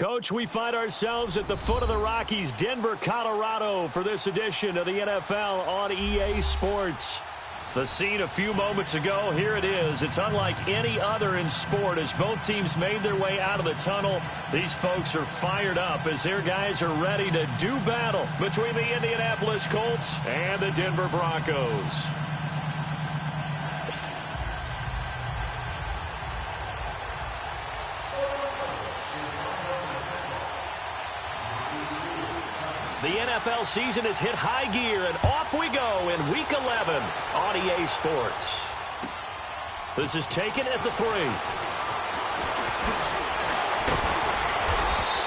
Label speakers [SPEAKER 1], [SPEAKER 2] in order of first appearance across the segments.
[SPEAKER 1] Coach, we find ourselves at the foot of the Rockies, Denver, Colorado, for this edition of the NFL on EA Sports. The scene a few moments ago, here it is. It's unlike any other in sport as both teams made their way out of the tunnel. These folks are fired up as their guys are ready to do battle between the Indianapolis Colts and the Denver Broncos. The NFL season has hit high gear, and off we go in Week 11 on EA Sports. This is taken at the 3.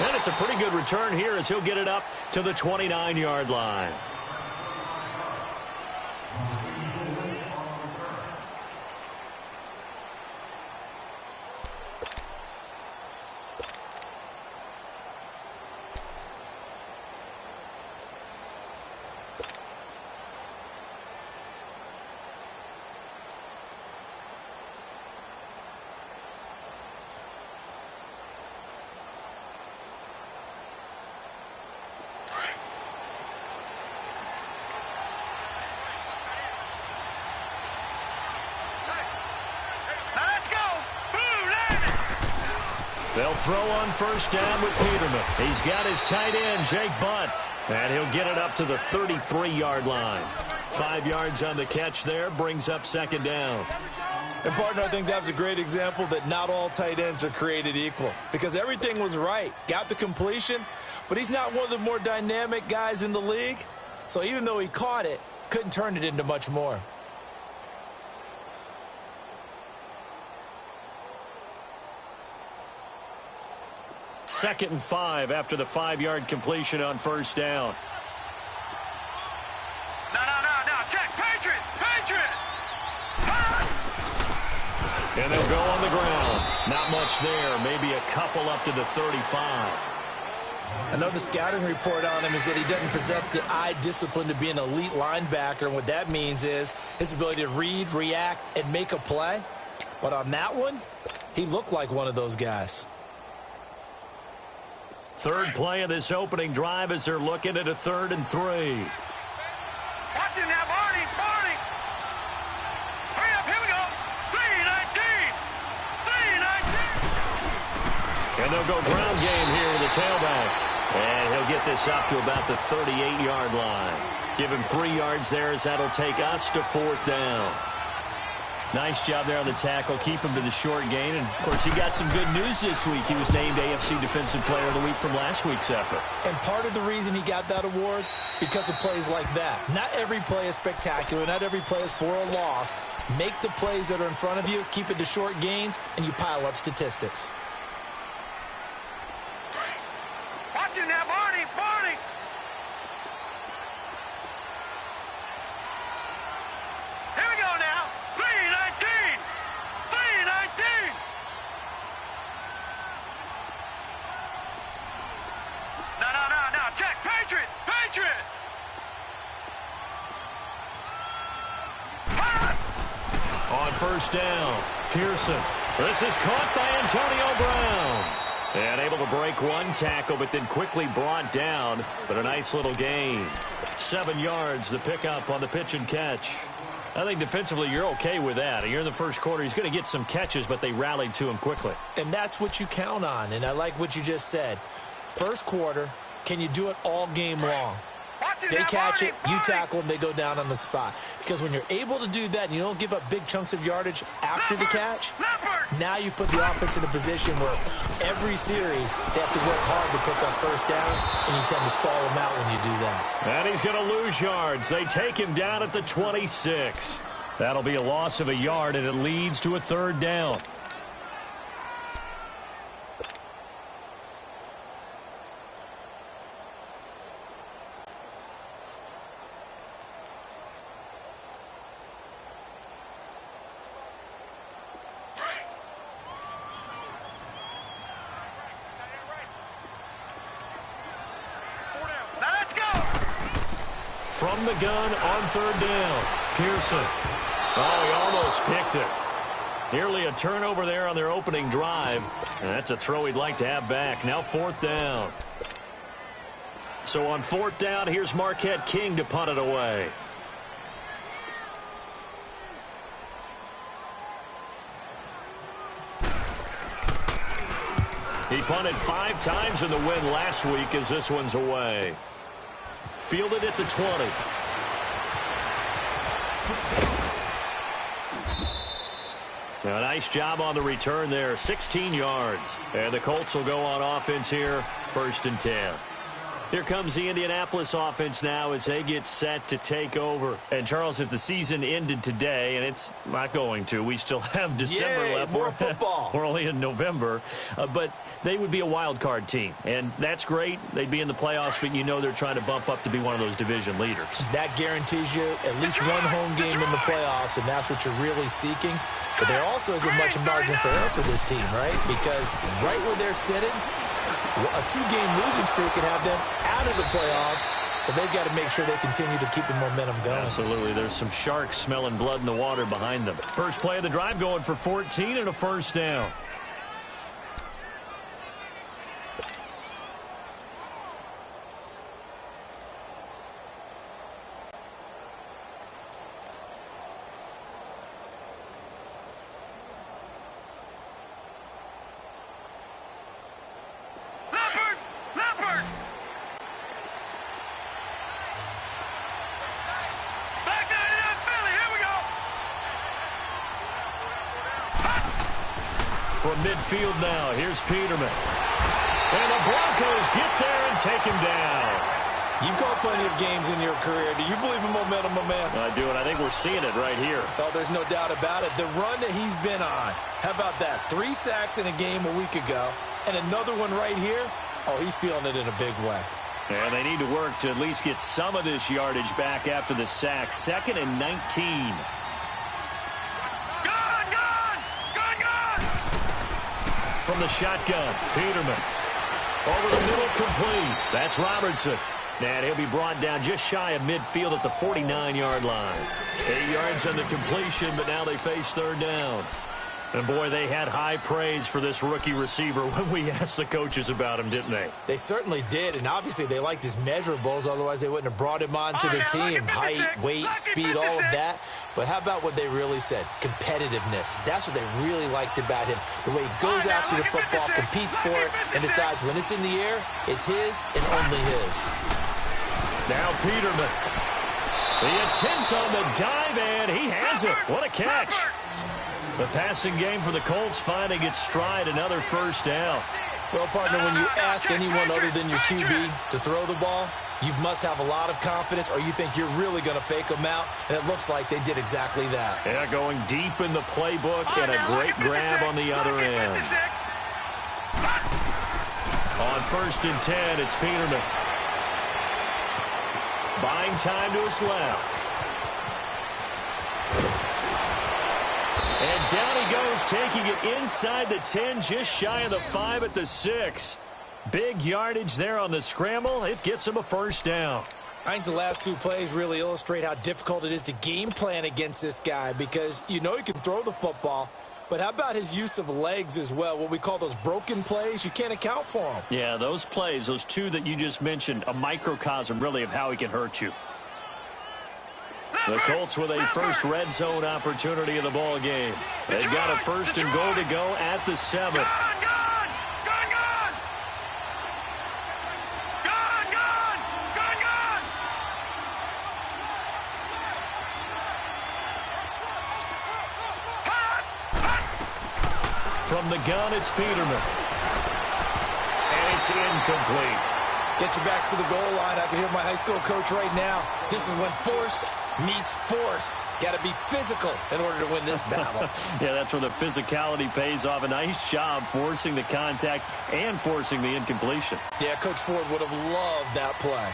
[SPEAKER 1] And it's a pretty good return here as he'll get it up to the 29-yard line. They'll throw on first down with Peterman. He's got his tight end, Jake Butt, and he'll get it up to the 33-yard line. 5 yards on the catch there, brings up second down.
[SPEAKER 2] And, partner, I think that's a great example that not all tight ends are created equal because everything was right. Got the completion, but he's not one of the more dynamic guys in the league. So even though he caught it, couldn't turn it into much more.
[SPEAKER 1] Second and 5 after the 5-yard completion on first down.
[SPEAKER 3] No, check, Patriot!
[SPEAKER 1] And they'll go on the ground. Not much there, maybe a couple up to the 35.
[SPEAKER 2] Another scouting report on him is that he doesn't possess the eye discipline to be an elite linebacker, and what that means is his ability to read, react, and make a play. But on that one, he looked like one of those guys.
[SPEAKER 1] Third play of this opening drive as they're looking at a 3rd and 3.
[SPEAKER 3] Watch him now, Barney! Hurry up, here we go! 3-19!
[SPEAKER 1] And they'll go ground game here with the tailback. And he'll get this up to about the 38-yard line. Give him 3 yards there as that'll take us to 4th down. Nice job there on the tackle. Keep him to the short gain. And, of course, he got some good news this week. He was named AFC Defensive Player of the Week from last week's effort.
[SPEAKER 2] And part of the reason he got that award, because of plays like that. Not every play is spectacular. Not every play is for a loss. Make the plays that are in front of you, keep it to short gains, and you pile up statistics.
[SPEAKER 3] Watch him now, Barney! Here we go now! 3-19! No, check, Patriot!
[SPEAKER 1] On first down, Pearson. This is caught by Antonio Brown. And able to break one tackle, but then quickly brought down. But a nice little gain. 7 yards, the pickup on the pitch and catch. I think defensively you're okay with that. You're in the first quarter. He's going to get some catches, but they rallied to him quickly.
[SPEAKER 2] And that's what you count on, and I like what you just said. First quarter, can you do it all game long? They catch it, you tackle them, they go down on the spot. Because when you're able to do that and you don't give up big chunks of yardage after the catch, now you put the offense in a position where every series they have to work hard to pick up first downs, and you tend to stall them out when you do that.
[SPEAKER 1] And he's going to lose yards. They take him down at the 26. That'll be a loss of a yard, and it leads to a 3rd down. From the gun on 3rd down, Pearson. Oh, he almost picked it. Nearly a turnover there on their opening drive. And that's a throw he'd like to have back. Now 4th down. So on 4th down, here's Marquette King to punt it away. He punted 5 times in the win last week as this one's away. Fielded at the 20. Now, a nice job on the return there. 16 yards. And the Colts will go on offense here. 1st and 10. Here comes the Indianapolis offense now as they get set to take over. And, Charles, if the season ended today, and it's not going to, we still have December left.
[SPEAKER 2] More football.
[SPEAKER 1] We're only in November. But they would be a wild card team. And that's great. They'd be in the playoffs, but you know they're trying to bump up to be one of those division leaders.
[SPEAKER 2] That guarantees you at least one home game in the playoffs, and that's what you're really seeking. But there also isn't much margin for error for this team, right? Because right where they're sitting, a 2-game losing streak could have them out of the playoffs, so they've got to make sure they continue to keep the momentum going.
[SPEAKER 1] Absolutely. There's some sharks smelling blood in the water behind them. First play of the drive going for 14 and a 1st down. From midfield now, here's Peterman. And the Broncos get there and take him down.
[SPEAKER 2] You've called plenty of games in your career. Do you believe in momentum, my man?
[SPEAKER 1] I do, and I think we're seeing it right here.
[SPEAKER 2] Oh, there's no doubt about it. The run that he's been on. How about that? 3 sacks in a game a week ago, and another one right here. Oh, he's feeling it in a big way.
[SPEAKER 1] And they need to work to at least get some of this yardage back after the sack. 2nd and 19. From the shotgun, Peterman. Over the middle, complete. That's Robertson. And he'll be brought down just shy of midfield at the 49-yard line. 8 yards on the completion, but now they face 3rd down. And, boy, they had high praise for this rookie receiver when we asked the coaches about him, didn't they?
[SPEAKER 2] They certainly did, and obviously they liked his measurables. Otherwise, they wouldn't have brought him on to the team. Height, weight, speed, all of that. But how about what they really said? Competitiveness. That's what they really liked about him. The way he goes after the football, competes for it, and decides when it's in the air, it's his and only his.
[SPEAKER 1] Now Peterman. The attempt on the dive, and he has it. What a catch. The passing game for the Colts finding its stride, another 1st down.
[SPEAKER 2] Well, partner, when you ask anyone other than your QB to throw the ball, you must have a lot of confidence, or you think you're really going to fake them out, and it looks like they did exactly that.
[SPEAKER 1] Yeah, going deep in the playbook and a great grab on the other end. On 1st and 10, it's Peterman. Buying time to his left. And down he goes, taking it inside the 10, just shy of the 5 at the 6. Big yardage there on the scramble. It gets him a 1st down.
[SPEAKER 2] I think the last 2 plays really illustrate how difficult it is to game plan against this guy, because you know he can throw the football, but how about his use of legs as well? What we call those broken plays, you can't account for them.
[SPEAKER 1] Yeah, those plays, those 2 that you just mentioned, a microcosm really of how he can hurt you. The Colts with a first red zone opportunity in the ball game. They've got a 1st and goal to go at the 7. From the gun, it's Peterman. And it's incomplete.
[SPEAKER 2] Get your backs to the goal line. I can hear my high school coach right now. This is when force meets force. Got to be physical in order to win this battle.
[SPEAKER 1] Yeah, that's where the physicality pays off. A nice job forcing the contact and forcing the incompletion.
[SPEAKER 2] Yeah, Coach Ford would have loved that play.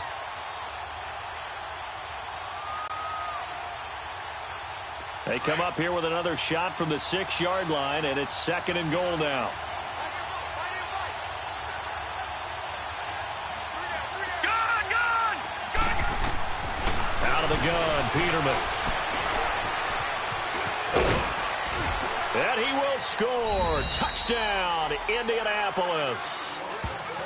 [SPEAKER 1] They come up here with another shot from the 6-yard line, and it's 2nd and goal now. Out of the gun, Peterman. And he score. Touchdown, Indianapolis.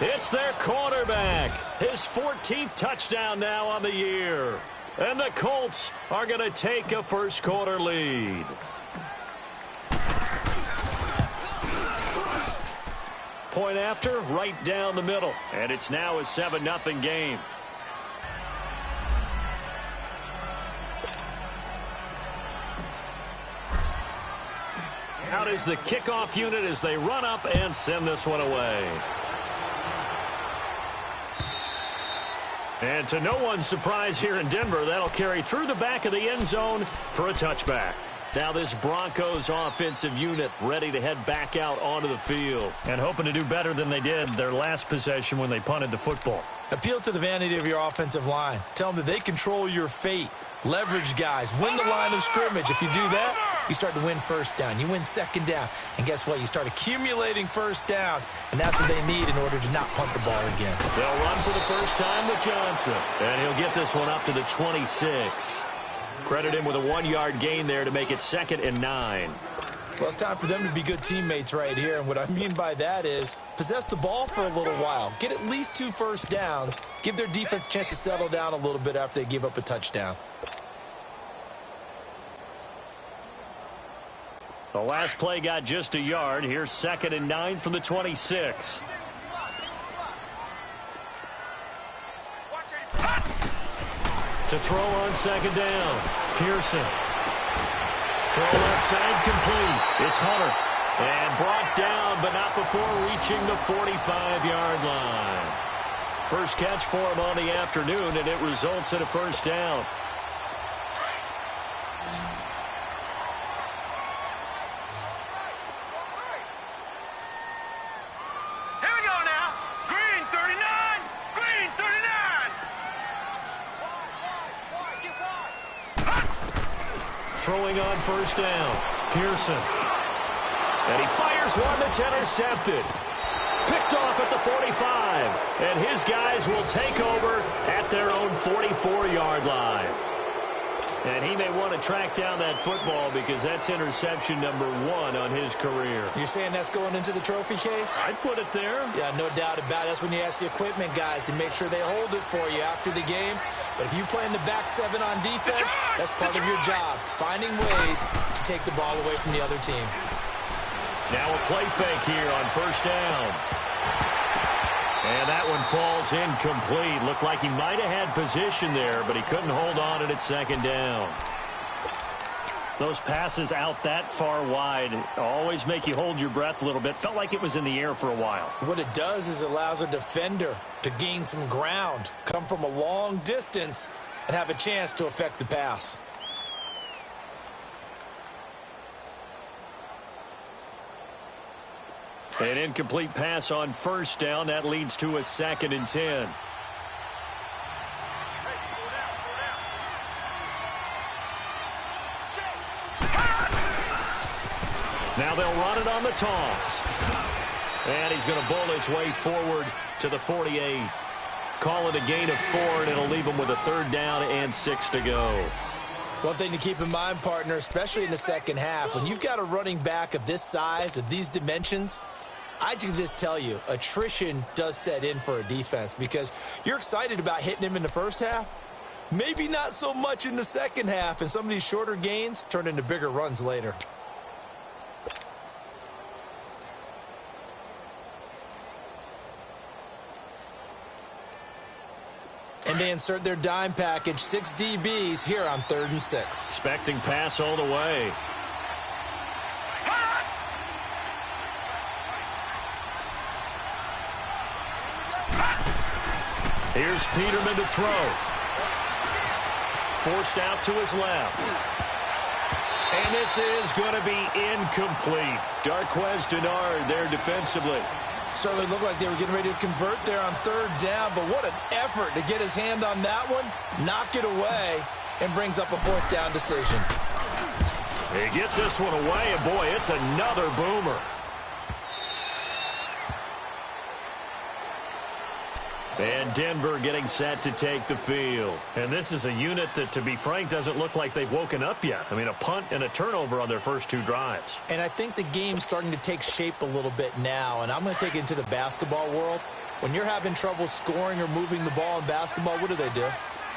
[SPEAKER 1] It's their quarterback. His 14th touchdown now on the year. And the Colts are going to take a first quarter lead. Point after, right down the middle. And it's now a 7-0 game. Out is the kickoff unit as they run up and send this one away. And to no one's surprise here in Denver, that'll carry through the back of the end zone for a touchback. Now this Broncos offensive unit ready to head back out onto the field and hoping to do better than they did their last possession when they punted the football.
[SPEAKER 2] Appeal to the vanity of your offensive line. Tell them that they control your fate. Leverage guys. Win the line of scrimmage. If you do that, you start to win first down. You win second down. And guess what? You start accumulating first downs. And that's what they need in order to not punt the ball again.
[SPEAKER 1] They'll run for the first time with Johnson. And he'll get this one up to the 26. Credit him with a 1-yard gain there to make it 2nd and 9.
[SPEAKER 2] Well, it's time for them to be good teammates right here. And what I mean by that is possess the ball for a little while. Get at least 2 first downs. Give their defense a chance to settle down a little bit after they give up a touchdown.
[SPEAKER 1] The last play got just a yard. Here's 2nd and 9 from the 26. To throw on 2nd down. Pearson. Throw left side complete. It's Hunter. And brought down, but not before reaching the 45-yard line. First catch for him on the afternoon, and it results in a first down.
[SPEAKER 3] Here we go now. Green 39. Green 39.
[SPEAKER 1] Throwing on first down. Pearson. And he fires one that's intercepted. Picked off at the 45. And his guys will take over at their own 44-yard line. And he may want to track down that football because that's interception number 1 on his career.
[SPEAKER 2] You're saying that's going into the trophy case?
[SPEAKER 1] I'd put it there.
[SPEAKER 2] Yeah, no doubt about it. That's when you ask the equipment guys to make sure they hold it for you after the game. But if you play in the back 7 on defense, that's part of your job, finding ways to take the ball away from the other team.
[SPEAKER 1] Now a play fake here on first down. And that one falls incomplete. Looked like he might have had position there, but he couldn't hold on it at 2nd down. Those passes out that far wide always make you hold your breath a little bit. Felt like it was in the air for a while.
[SPEAKER 2] What it does is it allows a defender to gain some ground, come from a long distance, and have a chance to affect the pass.
[SPEAKER 1] An incomplete pass on first down. That leads to a 2nd and 10. Now they'll run it on the toss. And he's going to bull his way forward to the 48. Call it a gain of 4, and it'll leave him with a 3rd down and 6 to go.
[SPEAKER 2] One thing to keep in mind, partner, especially in the second half, when you've got a running back of this size, of these dimensions, I can just tell you, attrition does set in for a defense because you're excited about hitting him in the first half. Maybe not so much in the second half, and some of these shorter gains turn into bigger runs later. And they insert their dime package, 6 DBs here on 3rd and 6.
[SPEAKER 1] Expecting pass all the way. Here's Peterman to throw. Forced out to his left. And this is going to be incomplete. Darquez Denard there defensively.
[SPEAKER 2] Certainly looked like they were getting ready to convert there on 3rd down, but what an effort to get his hand on that one, knock it away, and brings up a 4th down decision.
[SPEAKER 1] He gets this one away, and boy, it's another boomer. And Denver getting set to take the field. And this is a unit that, to be frank, doesn't look like they've woken up yet. I mean, a punt and a turnover on their first 2 drives.
[SPEAKER 2] And I think the game's starting to take shape a little bit now. And I'm going to take it into the basketball world. When you're having trouble scoring or moving the ball in basketball, what do?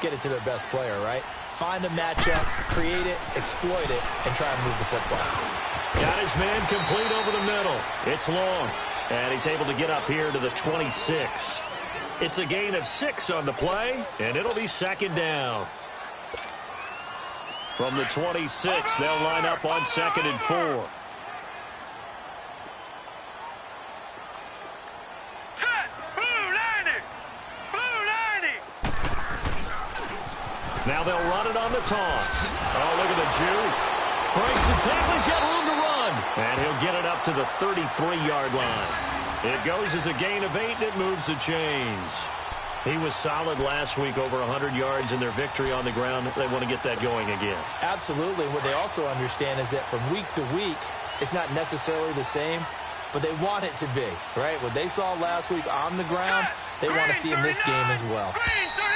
[SPEAKER 2] Get it to their best player, right? Find a matchup, create it, exploit it, and try and move the football.
[SPEAKER 1] Got his man complete over the middle. It's long. And he's able to get up here to the 26. It's a gain of 6 on the play, and it'll be second down. From the 26, they'll line up on 2nd and 4.
[SPEAKER 3] Set! Blue 90! Blue 90!
[SPEAKER 1] Now they'll run it on the toss. Oh, look at the juke. Breaks the tackle. He's got room to run. And he'll get it up to the 33-yard line. It goes as a gain of 8, and it moves the chains. He was solid last week, over 100 yards in their victory on the ground. They want to get that going again.
[SPEAKER 2] Absolutely. What they also understand is that from week to week, it's not necessarily the same, but they want it to be, right? What they saw last week on the ground, they want to see in this game as well.
[SPEAKER 3] Green 39!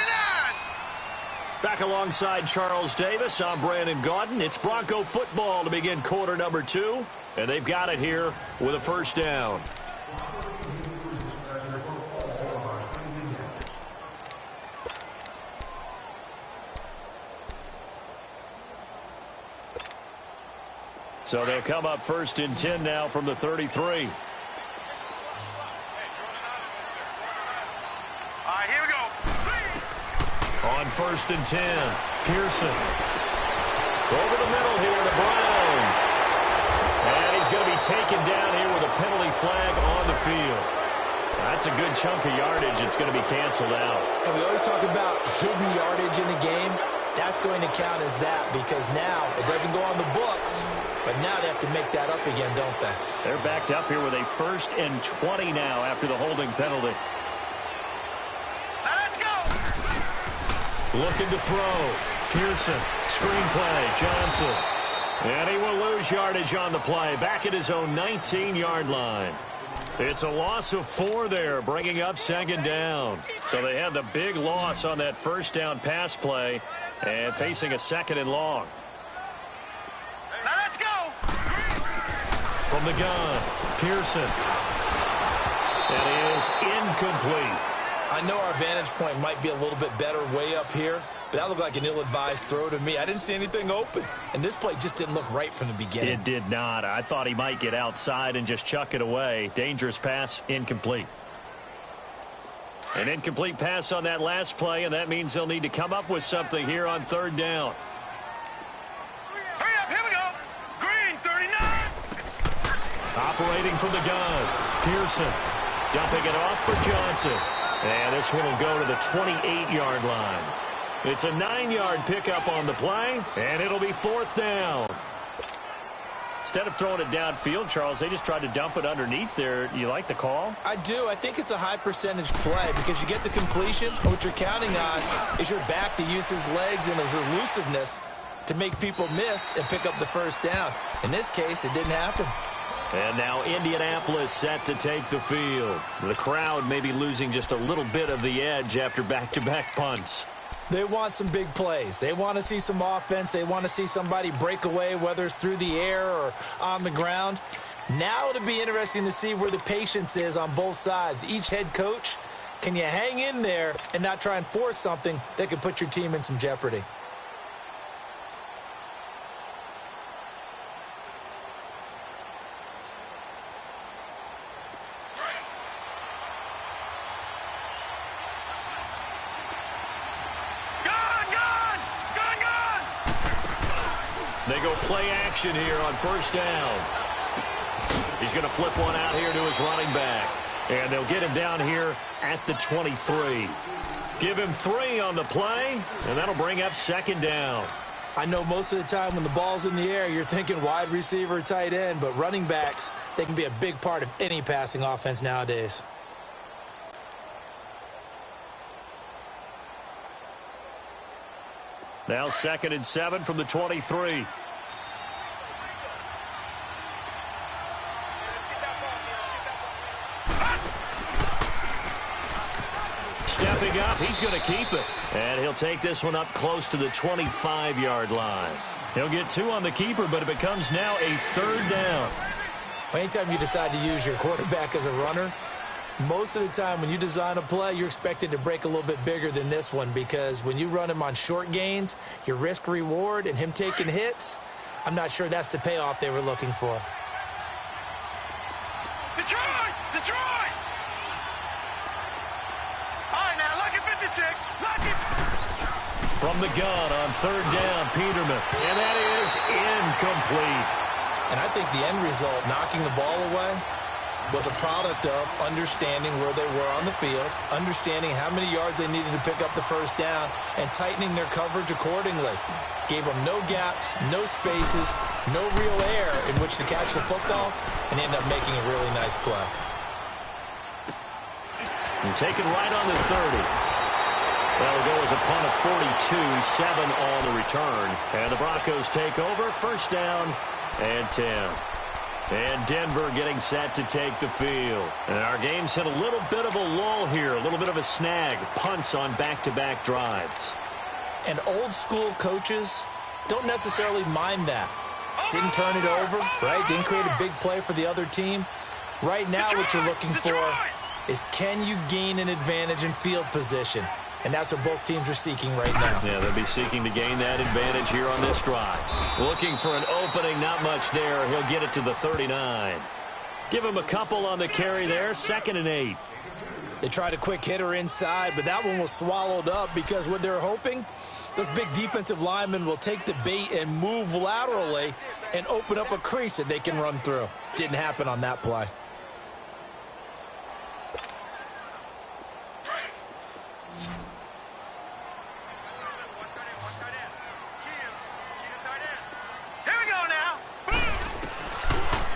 [SPEAKER 1] Back alongside Charles Davis, I'm Brandon Gaudin. It's Bronco football to begin quarter number 2, and they've got it here with a first down. So they'll come up 1st and 10 now from the 33.
[SPEAKER 3] All right, here we go.
[SPEAKER 1] On 1st and 10, Pearson. Over the middle here to Brown. And he's going to be taken down here with a penalty flag on the field. That's a good chunk of yardage. It's going to be canceled out.
[SPEAKER 2] And we always talk about hidden yardage in a game. That's going to count as that because now it doesn't go on the books, but now they have to make that up again, don't they?
[SPEAKER 1] They're backed up here with a 1st and 20 now after the holding penalty.
[SPEAKER 3] Now let's go.
[SPEAKER 1] Looking to throw. Pearson. Screenplay. Johnson. And he will lose yardage on the play. Back at his own 19-yard line. It's a loss of 4 there, bringing up 2nd down. So they had the big loss on that first down pass play and facing a 2nd and long.
[SPEAKER 3] Now let's go.
[SPEAKER 1] From the gun, Pearson. That is incomplete.
[SPEAKER 2] I know our vantage point might be a little bit better way up here, but that looked like an ill-advised throw to me. I didn't see anything open, and this play just didn't look right from the beginning.
[SPEAKER 1] It did not. I thought he might get outside and just chuck it away. Dangerous pass, incomplete. An incomplete pass on that last play, and that means they'll need to come up with something here on 3rd down.
[SPEAKER 3] Hurry up, here we go. Green 39!
[SPEAKER 1] Operating from the gun, Pearson. Dumping it off for Johnson. And this one will go to the 28-yard line. It's a 9-yard pickup on the play, and it'll be 4th down. Instead of throwing it downfield, Charles, they just tried to dump it underneath there. You like the call?
[SPEAKER 2] I do. I think it's a high-percentage play because you get the completion. What you're counting on is your back to use his legs and his elusiveness to make people miss and pick up the first down. In this case, it didn't happen.
[SPEAKER 1] And now Indianapolis set to take the field. The crowd may be losing just a little bit of the edge after back-to-back punts.
[SPEAKER 2] They want some big plays. They want to see some offense. They want to see somebody break away, whether it's through the air or on the ground. Now it'll be interesting to see where the patience is on both sides. Each head coach, can you hang in there and not try and force something that could put your team in some jeopardy?
[SPEAKER 1] They go play action here on 1st down. He's going to flip one out here to his running back. And they'll get him down here at the 23. Give him 3 on the play, and that'll bring up 2nd down.
[SPEAKER 2] I know most of the time when the ball's in the air, you're thinking wide receiver, tight end, but running backs, they can be a big part of any passing offense nowadays.
[SPEAKER 1] Now 2nd and 7 from the 23. Stepping up, he's going to keep it. And he'll take this one up close to the 25-yard line. He'll get 2 on the keeper, but it becomes now a 3rd down.
[SPEAKER 2] Anytime you decide to use your quarterback as a runner, most of the time when you design a play, you're expected to break a little bit bigger than this one, because when you run him on short gains, your risk-reward and him taking hits, I'm not sure that's the payoff they were looking for.
[SPEAKER 3] Detroit! Detroit! All right, now, lock it 56. Lock it.
[SPEAKER 1] From the gun on 3rd down, Peterman. And that is incomplete.
[SPEAKER 2] And I think the end result, knocking the ball away, was a product of understanding where they were on the field, understanding how many yards they needed to pick up the 1st down, and tightening their coverage accordingly. Gave them no gaps, no spaces, no real air in which to catch the football, and ended up making a really nice play.
[SPEAKER 1] And taken right on the 30. That'll go as a punt of 42, 7 on the return. And the Broncos take over, 1st down and 10. And Denver getting set to take the field. And our game's hit a little bit of a lull here, a little bit of a snag. Punts on back-to-back drives.
[SPEAKER 2] And old-school coaches don't necessarily mind that. Didn't turn it over, right? Didn't create a big play for the other team. Right now what you're looking for is, can you gain an advantage in field position? And that's what both teams are seeking right now.
[SPEAKER 1] Yeah, they'll be seeking to gain that advantage here on this drive. Looking for an opening, not much there. He'll get it to the 39. Give him a couple on the carry there, 2nd and 8.
[SPEAKER 2] They tried a quick hitter inside, but that one was swallowed up, because what they're hoping, those big defensive linemen will take the bait and move laterally and open up a crease that they can run through. Didn't happen on that play.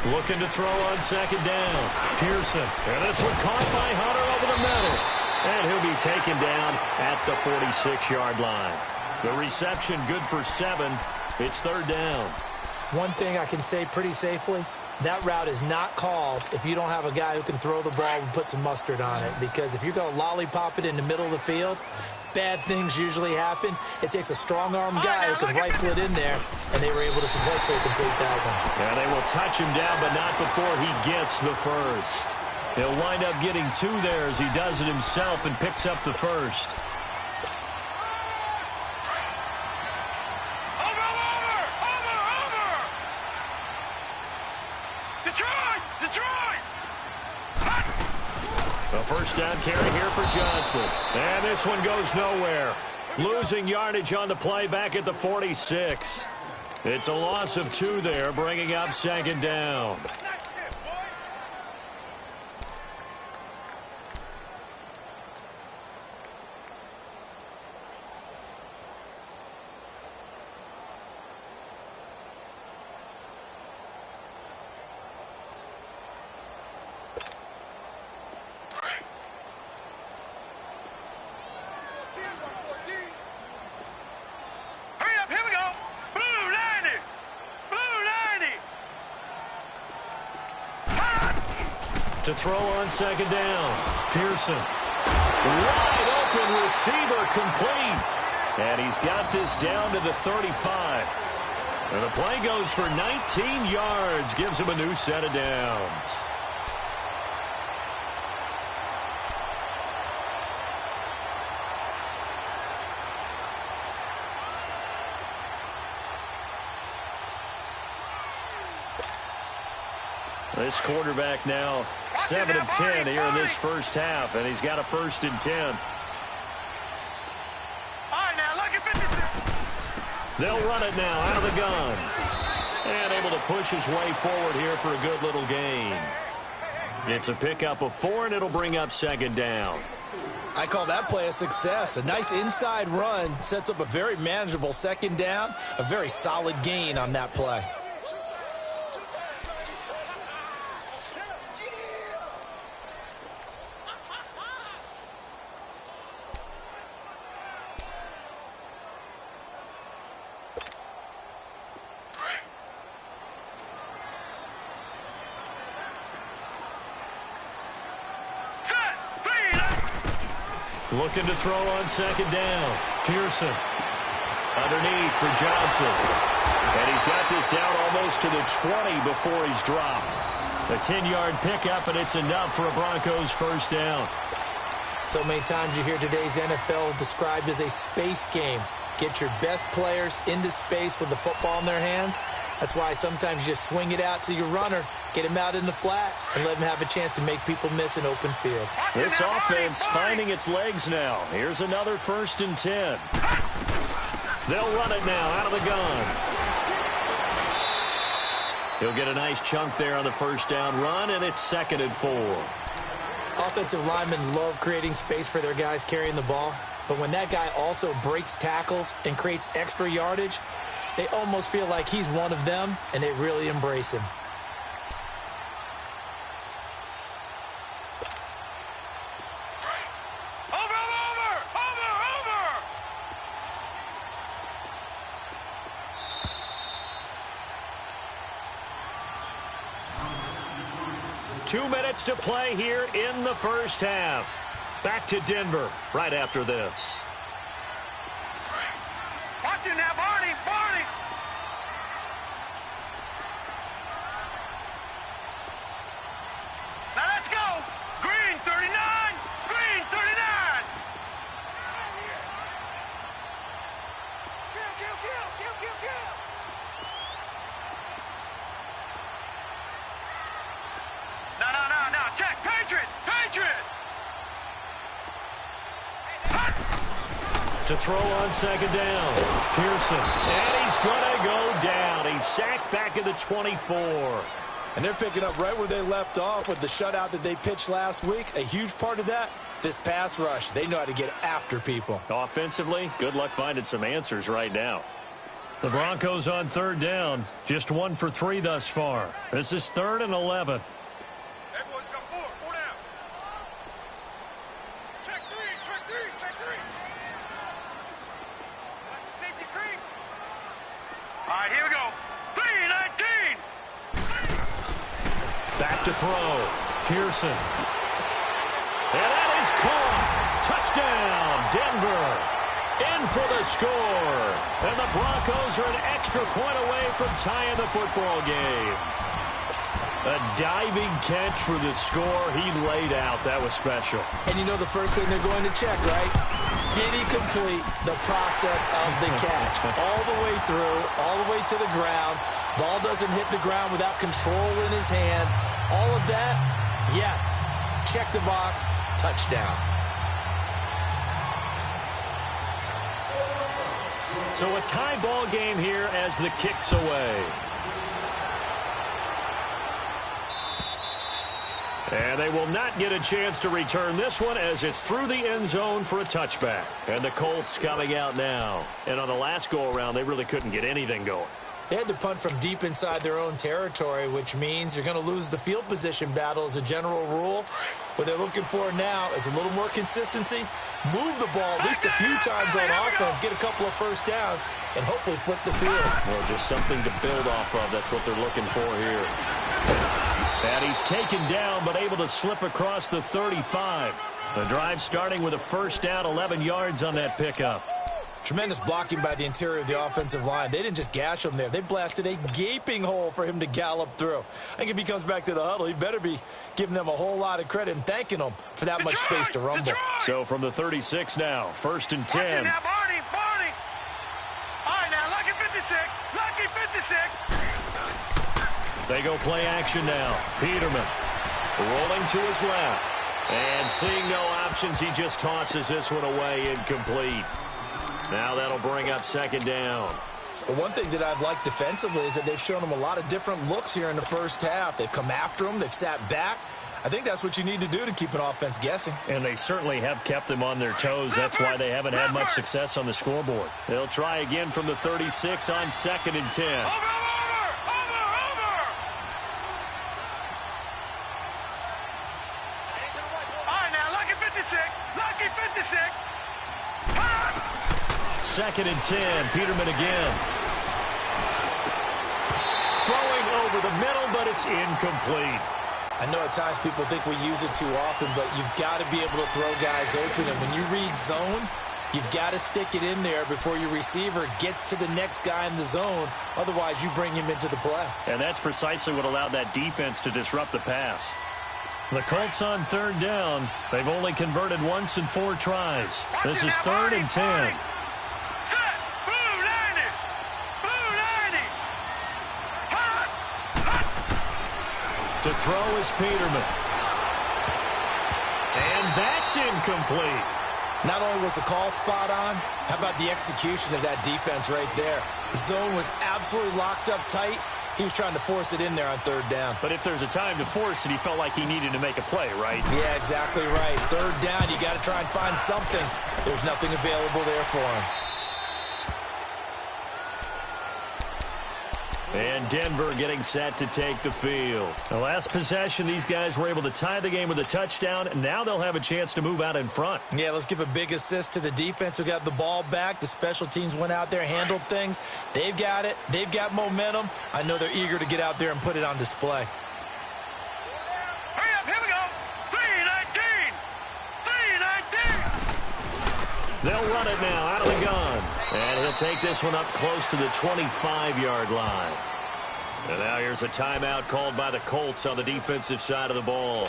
[SPEAKER 1] Looking to throw on 2nd down. Pearson. And this one caught by Hunter over the middle. And he'll be taken down at the 46-yard line. The reception good for 7. It's 3rd down.
[SPEAKER 2] One thing I can say pretty safely, that route is not called if you don't have a guy who can throw the ball and put some mustard on it. Because if you're going to lollipop it in the middle of the field, bad things usually happen. It takes a strong-arm guy who can rifle it in there, and they were able to successfully complete that one.
[SPEAKER 1] Yeah, they will touch him down, but not before he gets the 1st. He'll wind up getting 2 there as he does it himself and picks up the 1st.
[SPEAKER 3] Detroit! Detroit!
[SPEAKER 1] A 1st down carry here for Johnson. And this one goes nowhere. Losing yardage on the play back at the 46. It's a loss of 2 there, bringing up 2nd down. To throw on 2nd down. Pearson. Wide open receiver, complete. And he's got this down to the 35. And the play goes for 19 yards. Gives him a new set of downs. This quarterback now 7 of 10 here in this 1st half, and he's got a 1st and 10.
[SPEAKER 3] All right, now, look at 56.
[SPEAKER 1] They'll run it now out of the gun. And able to push his way forward here for a good little gain. It's a pickup of 4, and it'll bring up 2nd down.
[SPEAKER 2] I call that play a success. A nice inside run sets up a very manageable 2nd down. A very solid gain on that play.
[SPEAKER 1] Looking to throw on second down. Pearson underneath for Johnson. And he's got this down almost to the 20 before he's dropped. A 10-yard pickup, and it's enough for a Broncos first down.
[SPEAKER 2] So many times you hear today's NFL described as a space game. Get your best players into space with the football in their hands. That's why sometimes you just swing it out to your runner, get him out in the flat, and let him have a chance to make people miss an open field.
[SPEAKER 1] This offense finding its legs now. Here's another 1st and 10. They'll run it now out of the gun. He'll get a nice chunk there on the first down run, and it's 2nd and 4.
[SPEAKER 2] Offensive linemen love creating space for their guys carrying the ball, but when that guy also breaks tackles and creates extra yardage, they almost feel like he's one of them, and they really embrace him.
[SPEAKER 3] Over!
[SPEAKER 1] 2 minutes to play here in the first half. Back to Denver right after this.
[SPEAKER 3] Watch it now, Barney! Now let's go! Green 39! Green 39! Kill! No, check! Patriot!
[SPEAKER 1] To throw on second down. Pearson. And he's going to go down. He's sacked back at the 24.
[SPEAKER 2] And they're picking up right where they left off with the shutout that they pitched last week. A huge part of that, this pass rush. They know how to get after people.
[SPEAKER 1] Offensively, good luck finding some answers right now. The Broncos on 3rd down. Just 1 for 3 thus far. This is 3rd and 11.
[SPEAKER 3] Hey, boys, got 4 down. Check three. That's a safety creep. All right, here we go. 3-19.
[SPEAKER 1] Back to throw. Pearson. And that is caught. Touchdown, Denver. In for the score. And the Broncos are an extra point away from tying the football game. A diving catch for the score. He laid out. That was special.
[SPEAKER 2] And you know the first thing they're going to check, right? Did he complete the process of the catch? All the way through, all the way to the ground. Ball doesn't hit the ground without control in his hands. All of that, yes. Check the box. Touchdown.
[SPEAKER 1] So a tie ball game here as the kick's away. And they will not get a chance to return this one as it's through the end zone for a touchback. And the Colts coming out now. And on the last go-around, they really couldn't get anything going.
[SPEAKER 2] They had to punt from deep inside their own territory, which means you're going to lose the field position battle as a general rule. What they're looking for now is a little more consistency, move the ball at least a few times on offense, get a couple of first downs, and hopefully flip the field.
[SPEAKER 1] Well, just something to build off of. That's what they're looking for here. And he's taken down, but able to slip across the 35. The drive starting with a first down, 11 yards on that pickup.
[SPEAKER 2] Tremendous blocking by the interior of the offensive line. They didn't just gash him there. They blasted a gaping hole for him to gallop through. I think if he comes back to the huddle, he better be giving them a whole lot of credit and thanking them for that much space to rumble.
[SPEAKER 1] So from the 36 now, 1st and 10.
[SPEAKER 3] Now, Barney. All right, now, lucky 56. Lucky 56.
[SPEAKER 1] They go play action now. Peterman rolling to his left. And seeing no options, he just tosses this one away incomplete. Now that'll bring up 2nd down.
[SPEAKER 2] But one thing that I've liked defensively is that they've shown him a lot of different looks here in the first half. They've come after him. They've sat back. I think that's what you need to do to keep an offense guessing.
[SPEAKER 1] And they certainly have kept them on their toes. That's why they haven't had much success on the scoreboard. They'll try again from the 36 on 2nd and 10.
[SPEAKER 3] Over. All right, now, lucky 56. Lucky 56.
[SPEAKER 1] 2nd and 10. Peterman again. Throwing over the middle, but it's incomplete.
[SPEAKER 2] I know at times people think we use it too often, but you've got to be able to throw guys open. And when you read zone, you've got to stick it in there before your receiver gets to the next guy in the zone. Otherwise, you bring him into the play.
[SPEAKER 1] And that's precisely what allowed that defense to disrupt the pass. The Colts on third down. They've only converted once in 4 tries. This is 3rd and 10. To throw is Peterman. And that's incomplete.
[SPEAKER 2] Not only was the call spot on, how about the execution of that defense right there? The zone was absolutely locked up tight. He was trying to force it in there on third down.
[SPEAKER 1] But if there's a time to force it, he felt like he needed to make a play, right?
[SPEAKER 2] Yeah, exactly right. Third down, you got to try and find something. There's nothing available there for him.
[SPEAKER 1] And Denver getting set to take the field. The last possession, these guys were able to tie the game with a touchdown, and now they'll have a chance to move out in front.
[SPEAKER 2] Yeah, let's give a big assist to the defense who got the ball back. The special teams went out there, handled things. They've got it. They've got momentum. I know they're eager to get out there and put it on display.
[SPEAKER 3] Hurry up, here we go. 3-19. 3-19.
[SPEAKER 1] They'll run it now out of the gun. And he'll take this one up close to the 25-yard line. And now here's a timeout called by the Colts on the defensive side of the ball,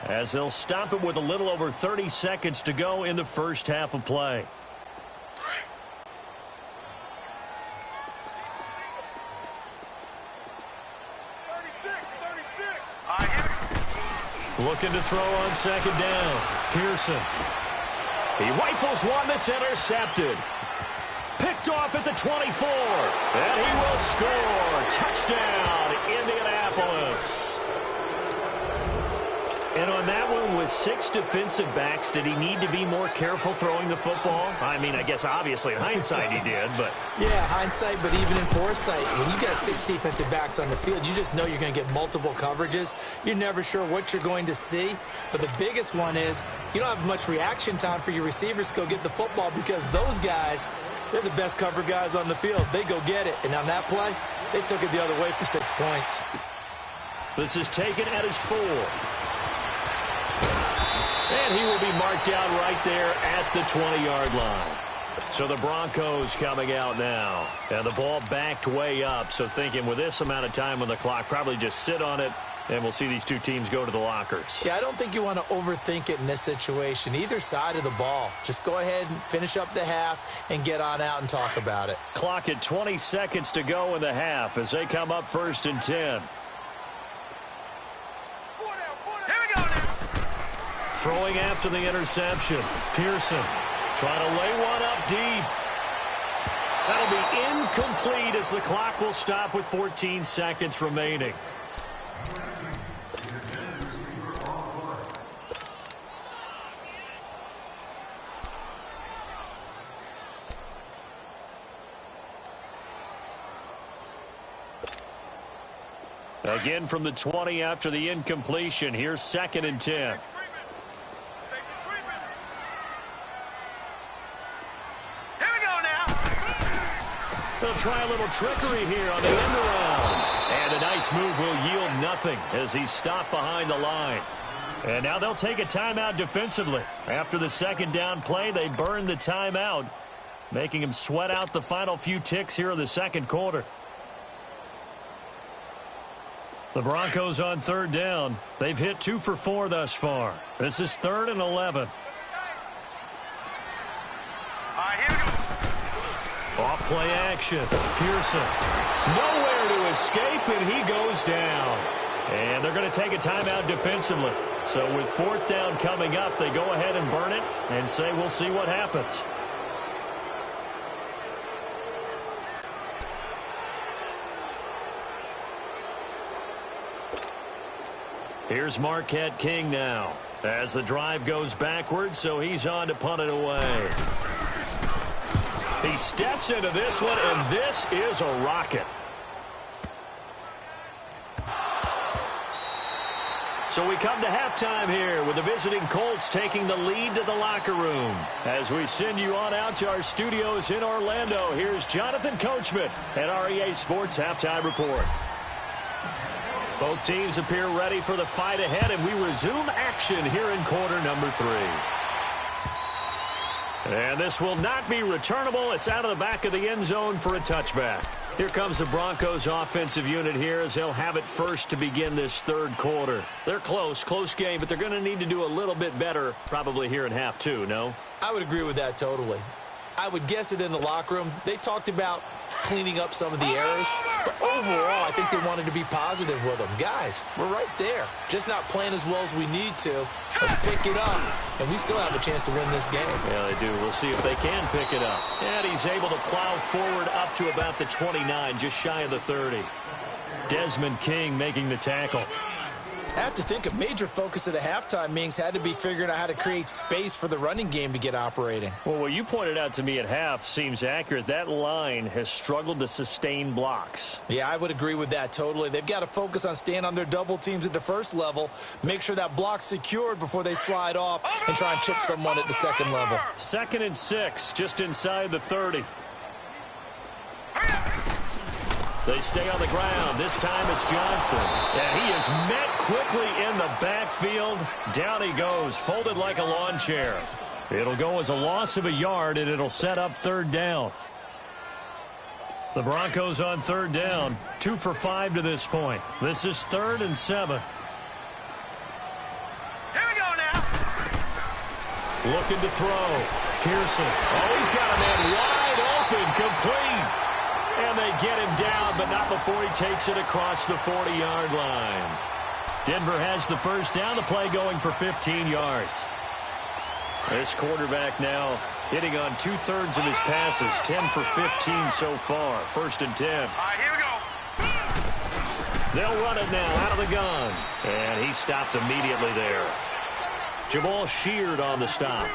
[SPEAKER 1] as they'll stop it with a little over 30 seconds to go in the first half of play. Looking to throw on second down. Pearson. He rifles one that's intercepted. Picked off at the 24. And he will score. Touchdown, Indianapolis. And on that one, with 6 defensive backs, did he need to be more careful throwing the football? I mean, I guess obviously in hindsight he did, but...
[SPEAKER 2] Yeah, hindsight, but even in foresight, when you got 6 defensive backs on the field, you just know you're going to get multiple coverages. You're never sure what you're going to see. But the biggest one is you don't have much reaction time for your receivers to go get the football, because those guys, they're the best cover guys on the field. They go get it. And on that play, they took it the other way for 6 points.
[SPEAKER 1] This is taken at his 4. And he will be marked out right there at the 20-yard line. So the Broncos coming out now. And the ball backed way up. So thinking with this amount of time on the clock, probably just sit on it, and we'll see these two teams go to the lockers.
[SPEAKER 2] Yeah, I don't think you want to overthink it in this situation. Either side of the ball. Just go ahead and finish up the half and get on out and talk about it.
[SPEAKER 1] Clock at 20 seconds to go in the half as they come up 1st and 10. Throwing after the interception. Pearson trying to lay one up deep. That'll be incomplete as the clock will stop with 14 seconds remaining. Again from the 20 after the incompletion. Here's 2nd and 10. They'll try a little trickery here on the end around. And a nice move will yield nothing as he's stopped behind the line. And now they'll take a timeout defensively. After the 2nd down play, they burn the timeout, making him sweat out the final few ticks here in the 2nd quarter. The Broncos on 3rd down. They've hit 2 for 4 thus far. This is 3rd and 11. Off play action. Pearson. Nowhere to escape, and he goes down. And they're going to take a timeout defensively. So with 4th down coming up, they go ahead and burn it and say we'll see what happens. Here's Marquette King now as the drive goes backwards, so he's on to punt it away. He steps into this one, and this is a rocket. So we come to halftime here with the visiting Colts taking the lead to the locker room. As we send you on out to our studios in Orlando, here's Jonathan Coachman at our EA Sports Halftime Report. Both teams appear ready for the fight ahead, and we resume action here in quarter number 3. And this will not be returnable. It's out of the back of the end zone for a touchback. Here comes the Broncos offensive unit here as they'll have it first to begin this third quarter. They're close game, but they're going to need to do a little bit better probably here in half 2, no?
[SPEAKER 2] I would agree with that totally. I would guess it in the locker room. They talked about cleaning up some of the errors, but overall, I think they wanted to be positive with them. Guys, we're right there. Just not playing as well as we need to. Let's pick it up, and we still have a chance to win this game.
[SPEAKER 1] Yeah, they do. We'll see if they can pick it up. And he's able to plow forward up to about the 29, just shy of the 30. Desmond King making the tackle.
[SPEAKER 2] I have to think a major focus of the halftime meetings had to be figuring out how to create space for the running game to get operating.
[SPEAKER 1] Well, what you pointed out to me at half seems accurate. That line has struggled to sustain blocks.
[SPEAKER 2] Yeah, I would agree with that totally. They've got to focus on staying on their double teams at the first level, make sure that block's secured before they slide off and try and chip someone at the second level.
[SPEAKER 1] 2nd and 6, just inside the 30. They stay on the ground. This time it's Johnson. And he is met quickly in the backfield. Down he goes, folded like a lawn chair. It'll go as a loss of a yard, and it'll set up 3rd down. The Broncos on 3rd down. 2 for 5 to this point. This is 3rd and 7.
[SPEAKER 3] Here we go now.
[SPEAKER 1] Looking to throw. Pearson. Oh, he's got a man wide open, complete. And they get him down, but not before he takes it across the 40-yard line. Denver has the first down. The play going for 15 yards. This quarterback now hitting on 2/3 of his passes. 10 for 15 so far. 1st and 10.
[SPEAKER 3] All right, here we go.
[SPEAKER 1] They'll run it now out of the gun. And he stopped immediately there. Jamal Sheard on the stop.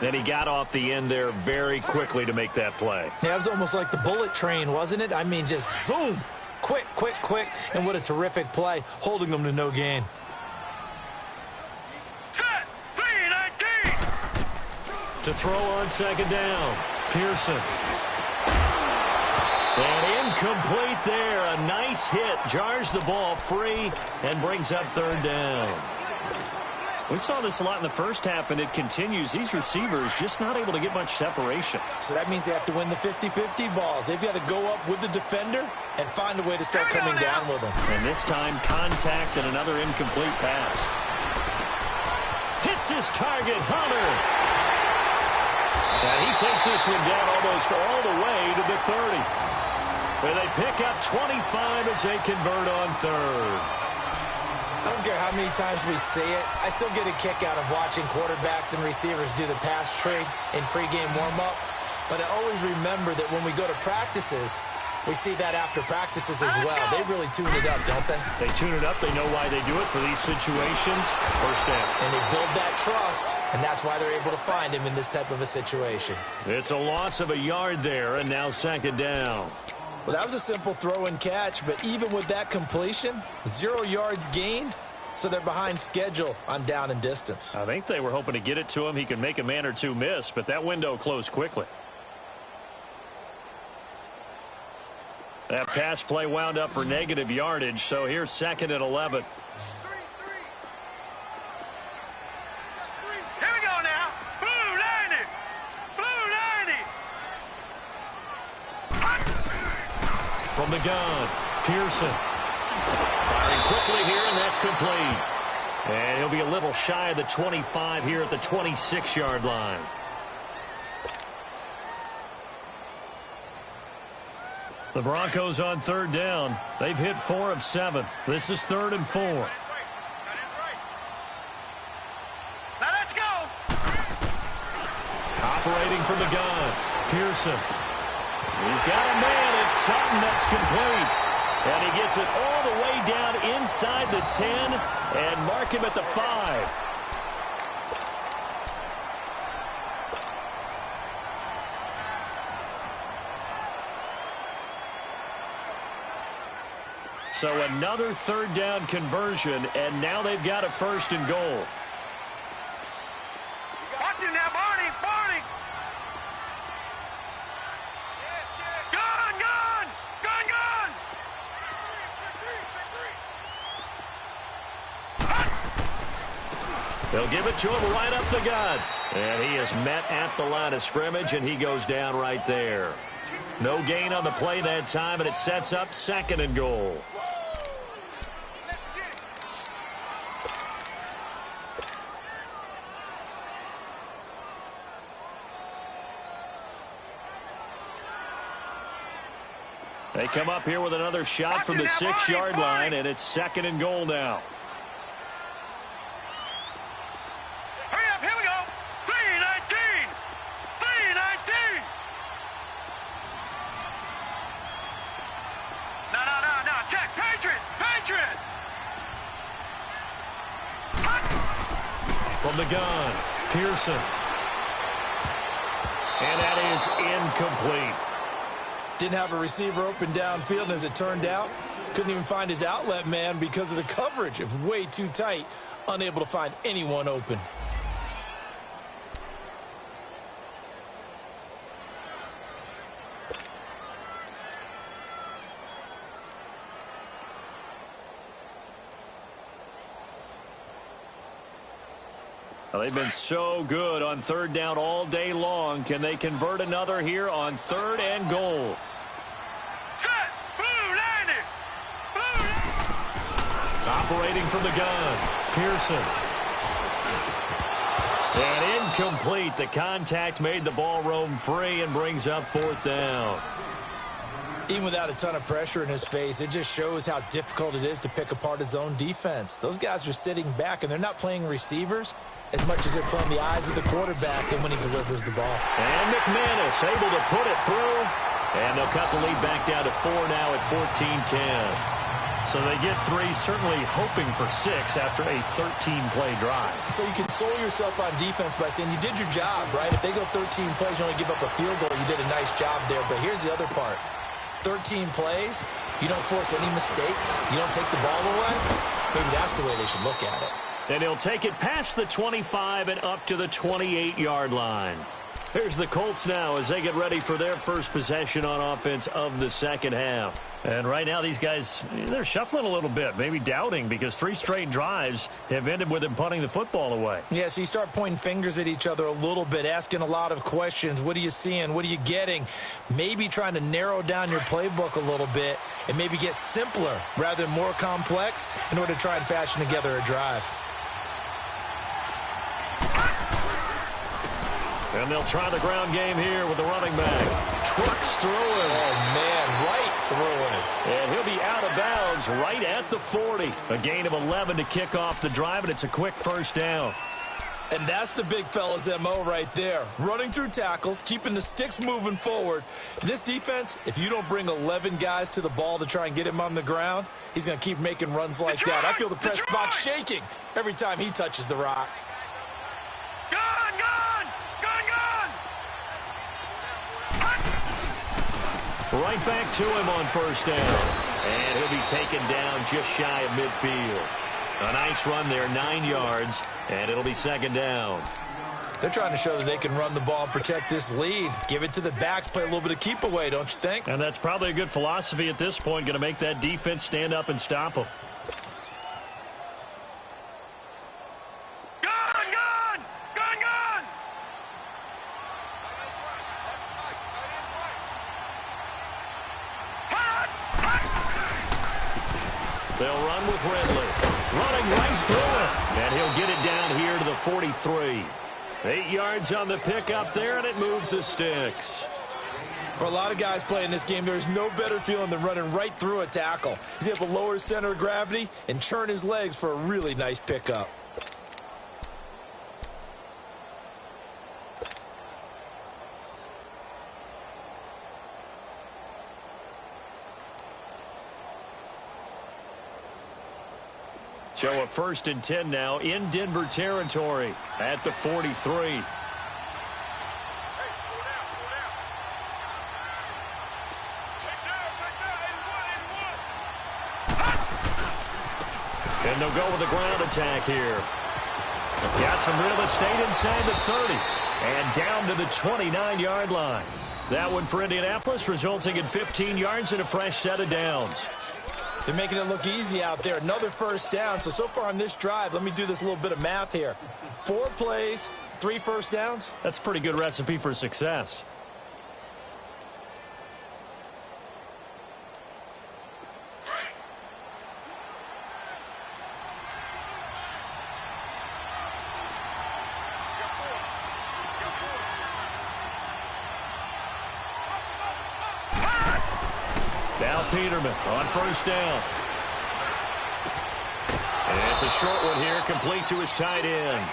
[SPEAKER 1] Then he got off the end there very quickly to make that play.
[SPEAKER 2] Yeah, it was almost like the bullet train, wasn't it? I mean, just zoom. Quick. And what a terrific play, holding them to no gain.
[SPEAKER 3] Set. 3-19.
[SPEAKER 1] To throw on 2nd down. Pearson. And incomplete there. A nice hit. Jars the ball free and brings up 3rd down. We saw this a lot in the first half, and it continues. These receivers just not able to get much separation.
[SPEAKER 2] So that means they have to win the 50-50 balls. They've got to go up with the defender and find a way to start coming down with them.
[SPEAKER 1] And this time, contact and another incomplete pass. Hits his target, Hunter. And he takes this one down almost all the way to the 30. Where they pick up 25 as they convert on 3rd.
[SPEAKER 2] I don't care how many times we see it. I still get a kick out of watching quarterbacks and receivers do the pass tree in pregame warm-up. But I always remember that when we go to practices, we see that after practices as well. They really tune it up, don't they?
[SPEAKER 1] They tune it up. They know why they do it for these situations. First down.
[SPEAKER 2] And they build that trust, and that's why they're able to find him in this type of a situation.
[SPEAKER 1] It's a loss of a yard there, and now 2nd down.
[SPEAKER 2] Well, that was a simple throw and catch, but even with that completion, 0 yards gained, so they're behind schedule on down and distance.
[SPEAKER 1] I think they were hoping to get it to him. He could make a man or two miss, but that window closed quickly. That pass play wound up for negative yardage, so here's 2nd and 11.
[SPEAKER 3] Here we go now. Blue 90. Blue 90.
[SPEAKER 1] From the gun, Pearson. Firing quickly here, and that's complete. And he'll be a little shy of the 25 here at the 26-yard line. The Broncos on 3rd down. They've hit 4 of 7. This is 3rd and 4.
[SPEAKER 3] Now let's go.
[SPEAKER 1] Operating from the gun, Pearson. He's got a man. It's Sutton that's complete. And he gets it all the way down inside the 10 and mark him at the 5. So another 3rd down conversion, and now they've got a 1st and goal.
[SPEAKER 3] Watch him now, Barney. Barney. Gun. Gun. Gun. Gun. Check three.
[SPEAKER 1] They'll give it to him right up the gut. And he is met at the line of scrimmage, and he goes down right there. No gain on the play that time, and it sets up 2nd and goal. They come up here with another shot from the 6-yard line, and it's 2nd and goal now.
[SPEAKER 3] Hurry up, here we go. 3-19. 3-19. No. Check. Patriot.
[SPEAKER 1] From the gun, Pearson. And that is incomplete.
[SPEAKER 2] Didn't have a receiver open downfield, and as it turned out, couldn't even find his outlet man because of the coverage. It was way too tight, unable to find anyone open.
[SPEAKER 1] Well, they've been so good on 3rd down all day long. Can they convert another here on 3rd and goal? Operating from the gun, Pearson. And incomplete. The contact made the ball roam free and brings up 4th down.
[SPEAKER 2] Even without a ton of pressure in his face, it just shows how difficult it is to pick apart his own defense. Those guys are sitting back, and they're not playing receivers as much as they're playing the eyes of the quarterback and when he delivers the ball.
[SPEAKER 1] And McManus able to put it through. And they'll cut the lead back down to 4 now at 14-10. So they get 3, certainly hoping for 6 after a 13-play drive.
[SPEAKER 2] So you console yourself on defense by saying you did your job, right? If they go 13 plays, you only give up a field goal, you did a nice job there. But here's the other part. 13 plays, you don't force any mistakes, you don't take the ball away. Maybe that's the way they should look at it.
[SPEAKER 1] And he'll take it past the 25 and up to the 28-yard line. Here's the Colts now as they get ready for their first possession on offense of the 2nd half. And right now these guys, they're shuffling a little bit, maybe doubting, because 3 straight drives have ended with them punting the football away.
[SPEAKER 2] Yeah, so you start pointing fingers at each other a little bit, asking a lot of questions. What are you seeing? What are you getting? Maybe trying to narrow down your playbook a little bit and maybe get simpler rather than more complex in order to try and fashion together a drive.
[SPEAKER 1] And they'll try the ground game here with the running back. Trucks through him.
[SPEAKER 2] Oh, man, right through him.
[SPEAKER 1] And he'll be out of bounds right at the 40. A gain of 11 to kick off the drive, and it's a quick 1st down.
[SPEAKER 2] And that's the big fella's MO right there. Running through tackles, keeping the sticks moving forward. This defense, if you don't bring 11 guys to the ball to try and get him on the ground, he's going to keep making runs like that. I feel the press box shaking every time he touches the rock.
[SPEAKER 1] Right back to him on 1st down. And he'll be taken down just shy of midfield. A nice run there, 9 yards, and it'll be 2nd down.
[SPEAKER 2] They're trying to show that they can run the ball and protect this lead. Give it to the backs, play a little bit of keep away, don't you think?
[SPEAKER 1] And that's probably a good philosophy at this point, going to make that defense stand up and stop them. They'll run with Ridley. Running right through it. And he'll get it down here to the 43. 8 yards on the pickup there, and it moves the sticks.
[SPEAKER 2] For a lot of guys playing this game, there's no better feeling than running right through a tackle. He's able to lower his center of gravity and churn his legs for a really nice pickup.
[SPEAKER 1] So a 1st and 10 now in Denver territory at the 43. And they'll go with the ground attack here. Got some real estate inside the 30. And down to the 29-yard line. That one for Indianapolis, resulting in 15 yards and a fresh set of downs.
[SPEAKER 2] They're making it look easy out there. Another first down. So far on this drive, let me do this little bit of math here. 4 plays, 3 first downs.
[SPEAKER 1] That's a pretty good recipe for success. Now Peterman on first down. And it's a short one here, complete to his tight end.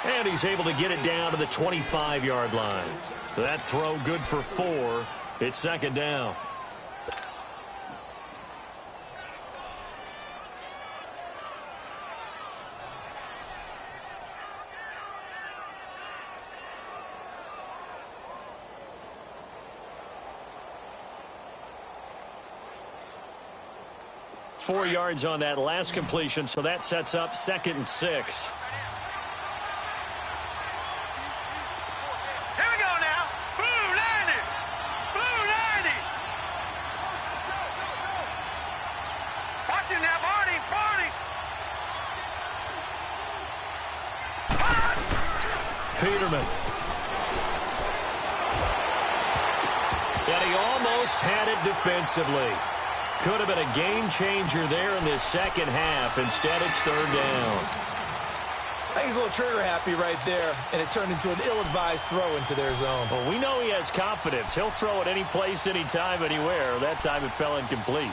[SPEAKER 1] And he's able to get it down to the 25-yard line. That throw good for 4. It's second down. Four yards on that last completion, so that sets up 2nd and 6.
[SPEAKER 3] Here we go now. Blue 90. Blue 90. Watch him now, Barney. Barney.
[SPEAKER 1] Peterman. And he almost had it defensively. Could have been a game changer there in this second half. Instead, it's 3rd down.
[SPEAKER 2] I think he's a little trigger happy right there, and it turned into an ill-advised throw into their zone.
[SPEAKER 1] Well, we know he has confidence. He'll throw it any place, anytime, anywhere. That time it fell incomplete.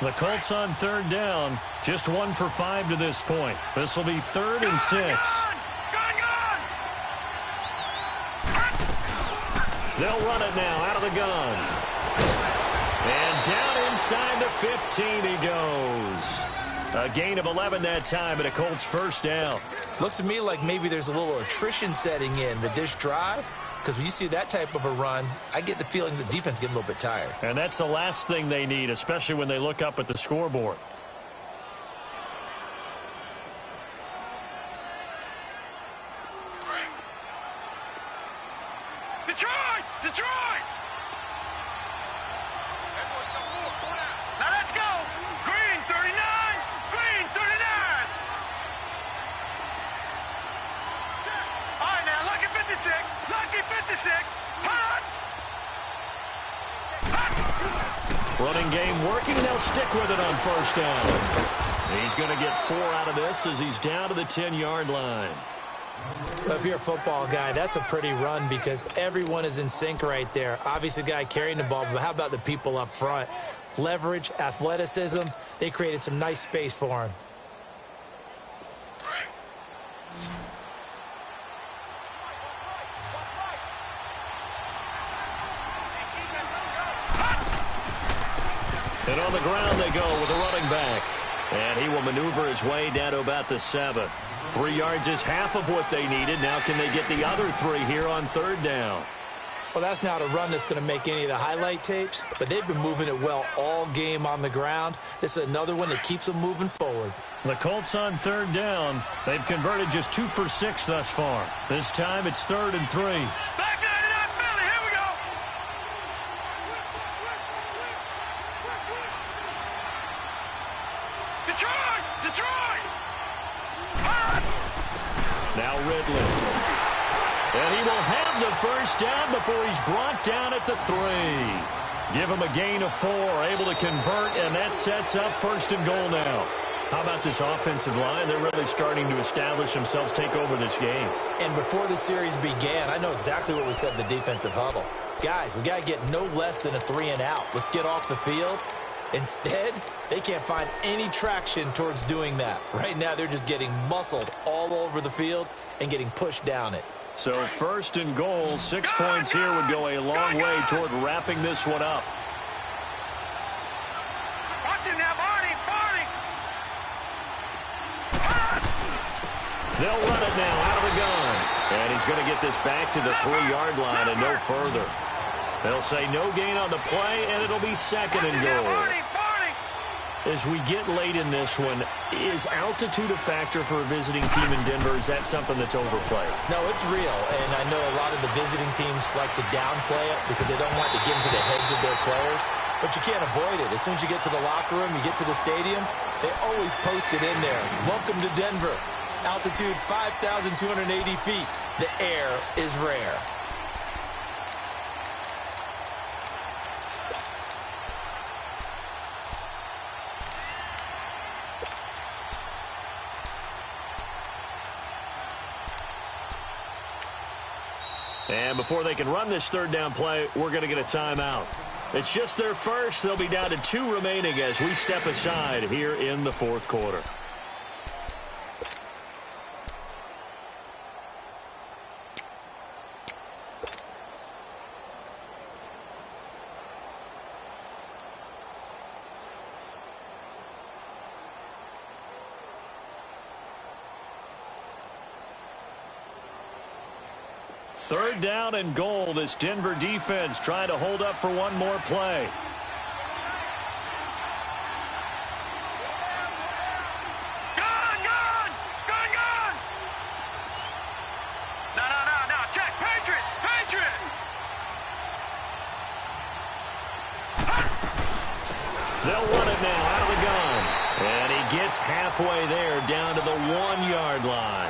[SPEAKER 1] The Colts on 3rd down, just 1 for 5 to this point. This will be 3rd and 6. They'll run it now out of the gun. And down inside the 15 he goes. A gain of 11 that time and a Colts first down.
[SPEAKER 2] Looks to me like maybe there's a little attrition setting in with this drive. Because when you see that type of a run, I get the feeling the defense getting a little bit tired.
[SPEAKER 1] And that's the last thing they need, especially when they look up at the scoreboard.
[SPEAKER 3] Detroit! Detroit! Now let's go! Green 39! Green 39! All right, now, lucky 56! Lucky 56! Hot!
[SPEAKER 1] Running game working. They'll stick with it on first down. He's going to get 4 out of this as he's down to the 10-yard line.
[SPEAKER 2] Well, if you're a football guy, that's a pretty run because everyone is in sync right there. Obviously, the guy carrying the ball, but how about the people up front? Leverage, athleticism, they created some nice space for him.
[SPEAKER 1] And on the ground they go with a running back. And he will maneuver his way down to about the 7. 3 yards is half of what they needed. Now can they get the other 3 here on 3rd down?
[SPEAKER 2] Well, that's not a run that's going to make any of the highlight tapes, but they've been moving it well all game on the ground. This is another one that keeps them moving forward.
[SPEAKER 1] The Colts on 3rd down. They've converted just 2 for 6 thus far. This time it's 3rd and 3.
[SPEAKER 3] Back 99 Philly, here we go! Detroit! Detroit!
[SPEAKER 1] Now Ridley. And he will have the first down before he's brought down at the 3. Give him a gain of 4, able to convert, and that sets up 1st and goal now. How about this offensive line? They're really starting to establish themselves, take over this game.
[SPEAKER 2] And before the series began, I know exactly what was said in the defensive huddle. Guys, we got to get no less than a 3 and out. Let's get off the field. Instead, they can't find any traction towards doing that. Right now, they're just getting muscled all over the field and getting pushed down it.
[SPEAKER 1] So 1st and goal, 6 points here would go a long way toward wrapping this one up.
[SPEAKER 3] Watch him now, Barney! Barney!
[SPEAKER 1] They'll run it now out of the gun. And he's going to get this back to the 3-yard line and no further. They'll say no gain on the play, and it'll be 2nd and goal. As we get late in this one, is altitude a factor for a visiting team in Denver? Is that something that's overplayed?
[SPEAKER 2] No, it's real, and I know a lot of the visiting teams like to downplay it because they don't want to get into the heads of their players, but you can't avoid it. As soon as you get to the locker room, you get to the stadium, they always post it in there. Welcome to Denver. Altitude 5,280 feet. The air is rare.
[SPEAKER 1] And before they can run this third down play, we're going to get a timeout. It's just their first. They'll be down to 2 remaining as we step aside here in the fourth quarter. Third down and goal. This Denver defense trying to hold up for one more play.
[SPEAKER 3] Gone! No, check, Patriot!
[SPEAKER 1] They'll run it now out of the gun. And he gets halfway there down to the 1-yard line.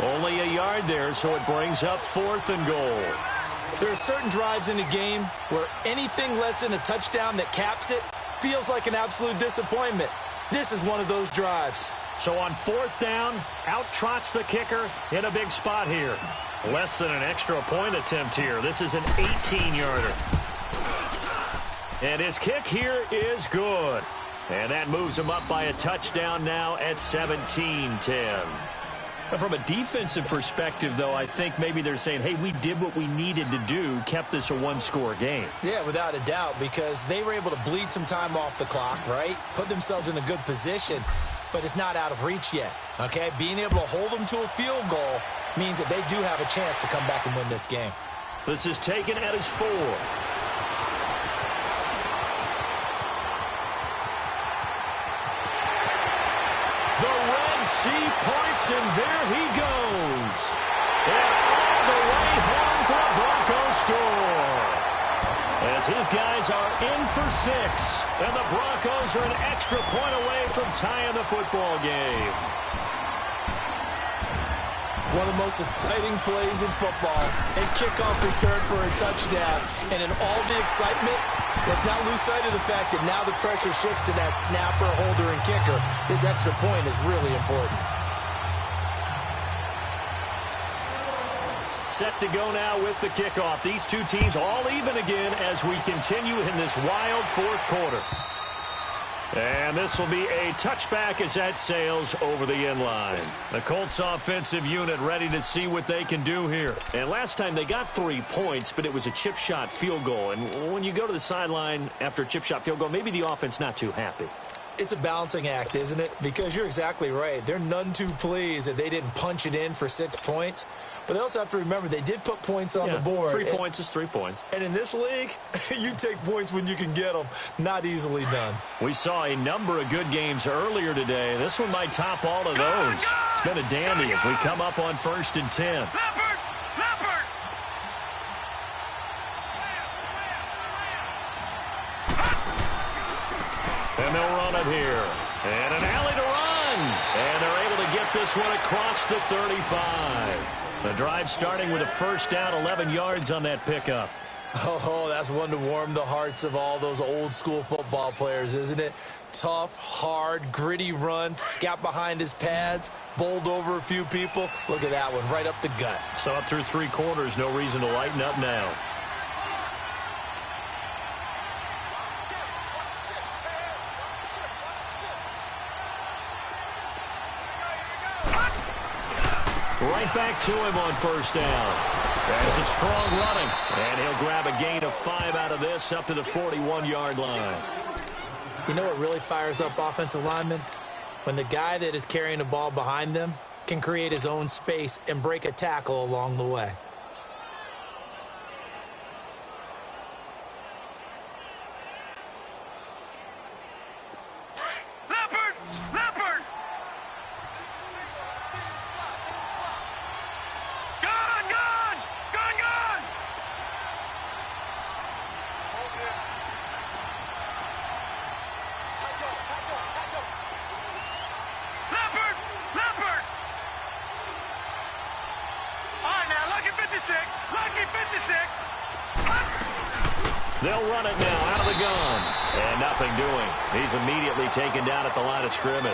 [SPEAKER 1] Only a yard there, so it brings up 4th and goal.
[SPEAKER 2] There are certain drives in the game where anything less than a touchdown that caps it feels like an absolute disappointment. This is one of those drives.
[SPEAKER 1] So on 4th down, out trots the kicker in a big spot here. Less than an extra point attempt here. This is an 18-yarder. And his kick here is good. And that moves him up by a touchdown now at 17-10. From a defensive perspective, though, I think maybe they're saying, hey, we did what we needed to do, kept this a one-score game.
[SPEAKER 2] Yeah, without a doubt, because they were able to bleed some time off the clock, right? Put themselves in a good position, but it's not out of reach yet, okay? Being able to hold them to a field goal means that they do have a chance to come back and win this game.
[SPEAKER 1] This is taken at his 4. He points, and there he goes. And all the way home for a Broncos score. As his guys are in for 6, and the Broncos are an extra point away from tying the football game.
[SPEAKER 2] One of the most exciting plays in football, a kickoff return for a touchdown. And in all the excitement, let's not lose sight of the fact that now the pressure shifts to that snapper, holder, and kicker. This extra point is really important.
[SPEAKER 1] Set to go now with the kickoff. These two teams all even again as we continue in this wild fourth quarter. And this will be a touchback as that sails over the end line. The Colts offensive unit ready to see what they can do here. And last time they got 3 points, but it was a chip shot field goal. And when you go to the sideline after a chip shot field goal, maybe the offense not too happy.
[SPEAKER 2] It's a balancing act, isn't it? Because you're exactly right. They're none too pleased that they didn't punch it in for 6 points. But they also have to remember they did put points on the board.
[SPEAKER 1] 3 points is 3 points.
[SPEAKER 2] And in this league, you take points when you can get them. Not easily done.
[SPEAKER 1] We saw a number of good games earlier today. This one might top all of those. It's been a dandy as we come up on 1st and 10.
[SPEAKER 3] Leopard!
[SPEAKER 1] And they'll run it here. And an alley to run. And they're able to get this one across the 35. The drive starting with a first down, 11 yards on that pickup.
[SPEAKER 2] Oh, that's one to warm the hearts of all those old school football players, isn't it? Tough, hard, gritty run. Got behind his pads, bowled over a few people. Look at that one, right up the gut.
[SPEAKER 1] Saw it through 3 quarters. No reason to lighten up now. Right back to him on first down. That's some strong running. And he'll grab a gain of 5 out of this up to the 41-yard line.
[SPEAKER 2] You know what really fires up offensive linemen? When the guy that is carrying the ball behind them can create his own space and break a tackle along the way.
[SPEAKER 1] They'll run it now out of the gun. And nothing doing. He's immediately taken down at the line of scrimmage.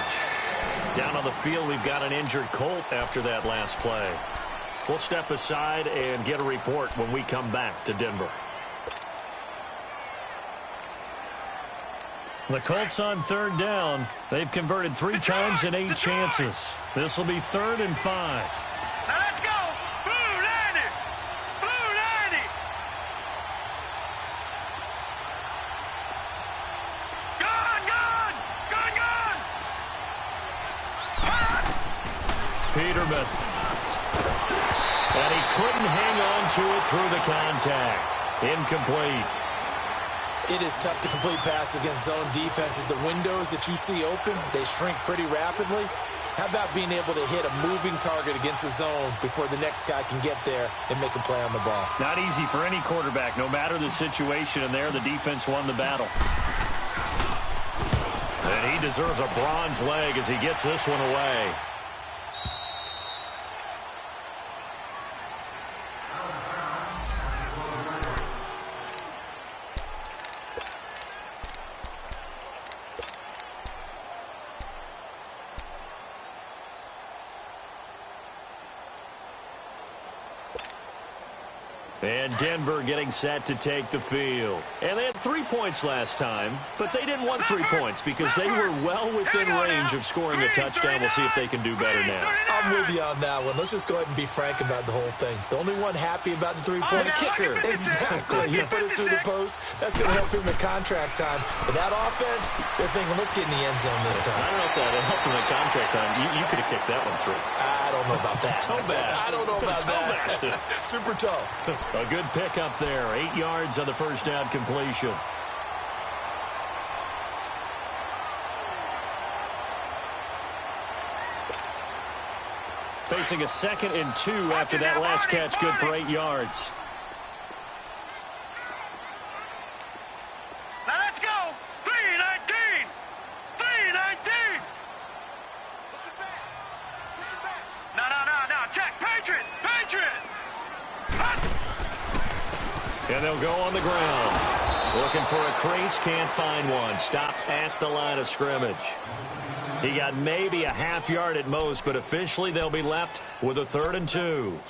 [SPEAKER 1] Down on the field, we've got an injured Colt after that last play. We'll step aside and get a report when we come back to Denver. The Colts on third down. They've converted 3 times in 8 chances. This will be 3rd and 5.
[SPEAKER 3] Now let's go! Blue 90! Blue 90! Gun, gun! Gun, gun!
[SPEAKER 1] Peterman. And he couldn't hang on to it through the contact. Incomplete.
[SPEAKER 2] It is tough to complete passes against zone defenses. The windows that you see open, they shrink pretty rapidly. How about being able to hit a moving target against a zone before the next guy can get there and make a play on the ball?
[SPEAKER 1] Not easy for any quarterback, no matter the situation, and there the defense won the battle. And he deserves a bronze leg as he gets this one away. And Denver getting set to take the field. And they had 3 points last time, but they didn't want 3 points because they were well within range of scoring a touchdown. We'll see if they can do better now.
[SPEAKER 2] I'm with you on that one. Let's just go ahead and be frank about the whole thing. The only one happy about the 3-point
[SPEAKER 1] kicker.
[SPEAKER 2] Exactly. He put it through the post. That's going to help him in contract time. But that offense, they're thinking, let's get in the end zone this time.
[SPEAKER 1] I don't know if that helped him in contract time. You could have kicked that one through.
[SPEAKER 2] I don't know about that.
[SPEAKER 1] Toe bash.
[SPEAKER 2] I don't know about that. Super toe.
[SPEAKER 1] A good pick up there. 8 yards on the first down completion. Facing a 2nd and 2 after that last catch. Good for 8 yards.
[SPEAKER 3] Now let's go! 3-19! 3-19! Push it back! Push it back! No, check! Patriot! Patriot!
[SPEAKER 1] And they'll go on the ground. Looking for a crease, can't find one. Stopped at the line of scrimmage. He got maybe a half yard at most, but officially they'll be left with a 3rd and 2.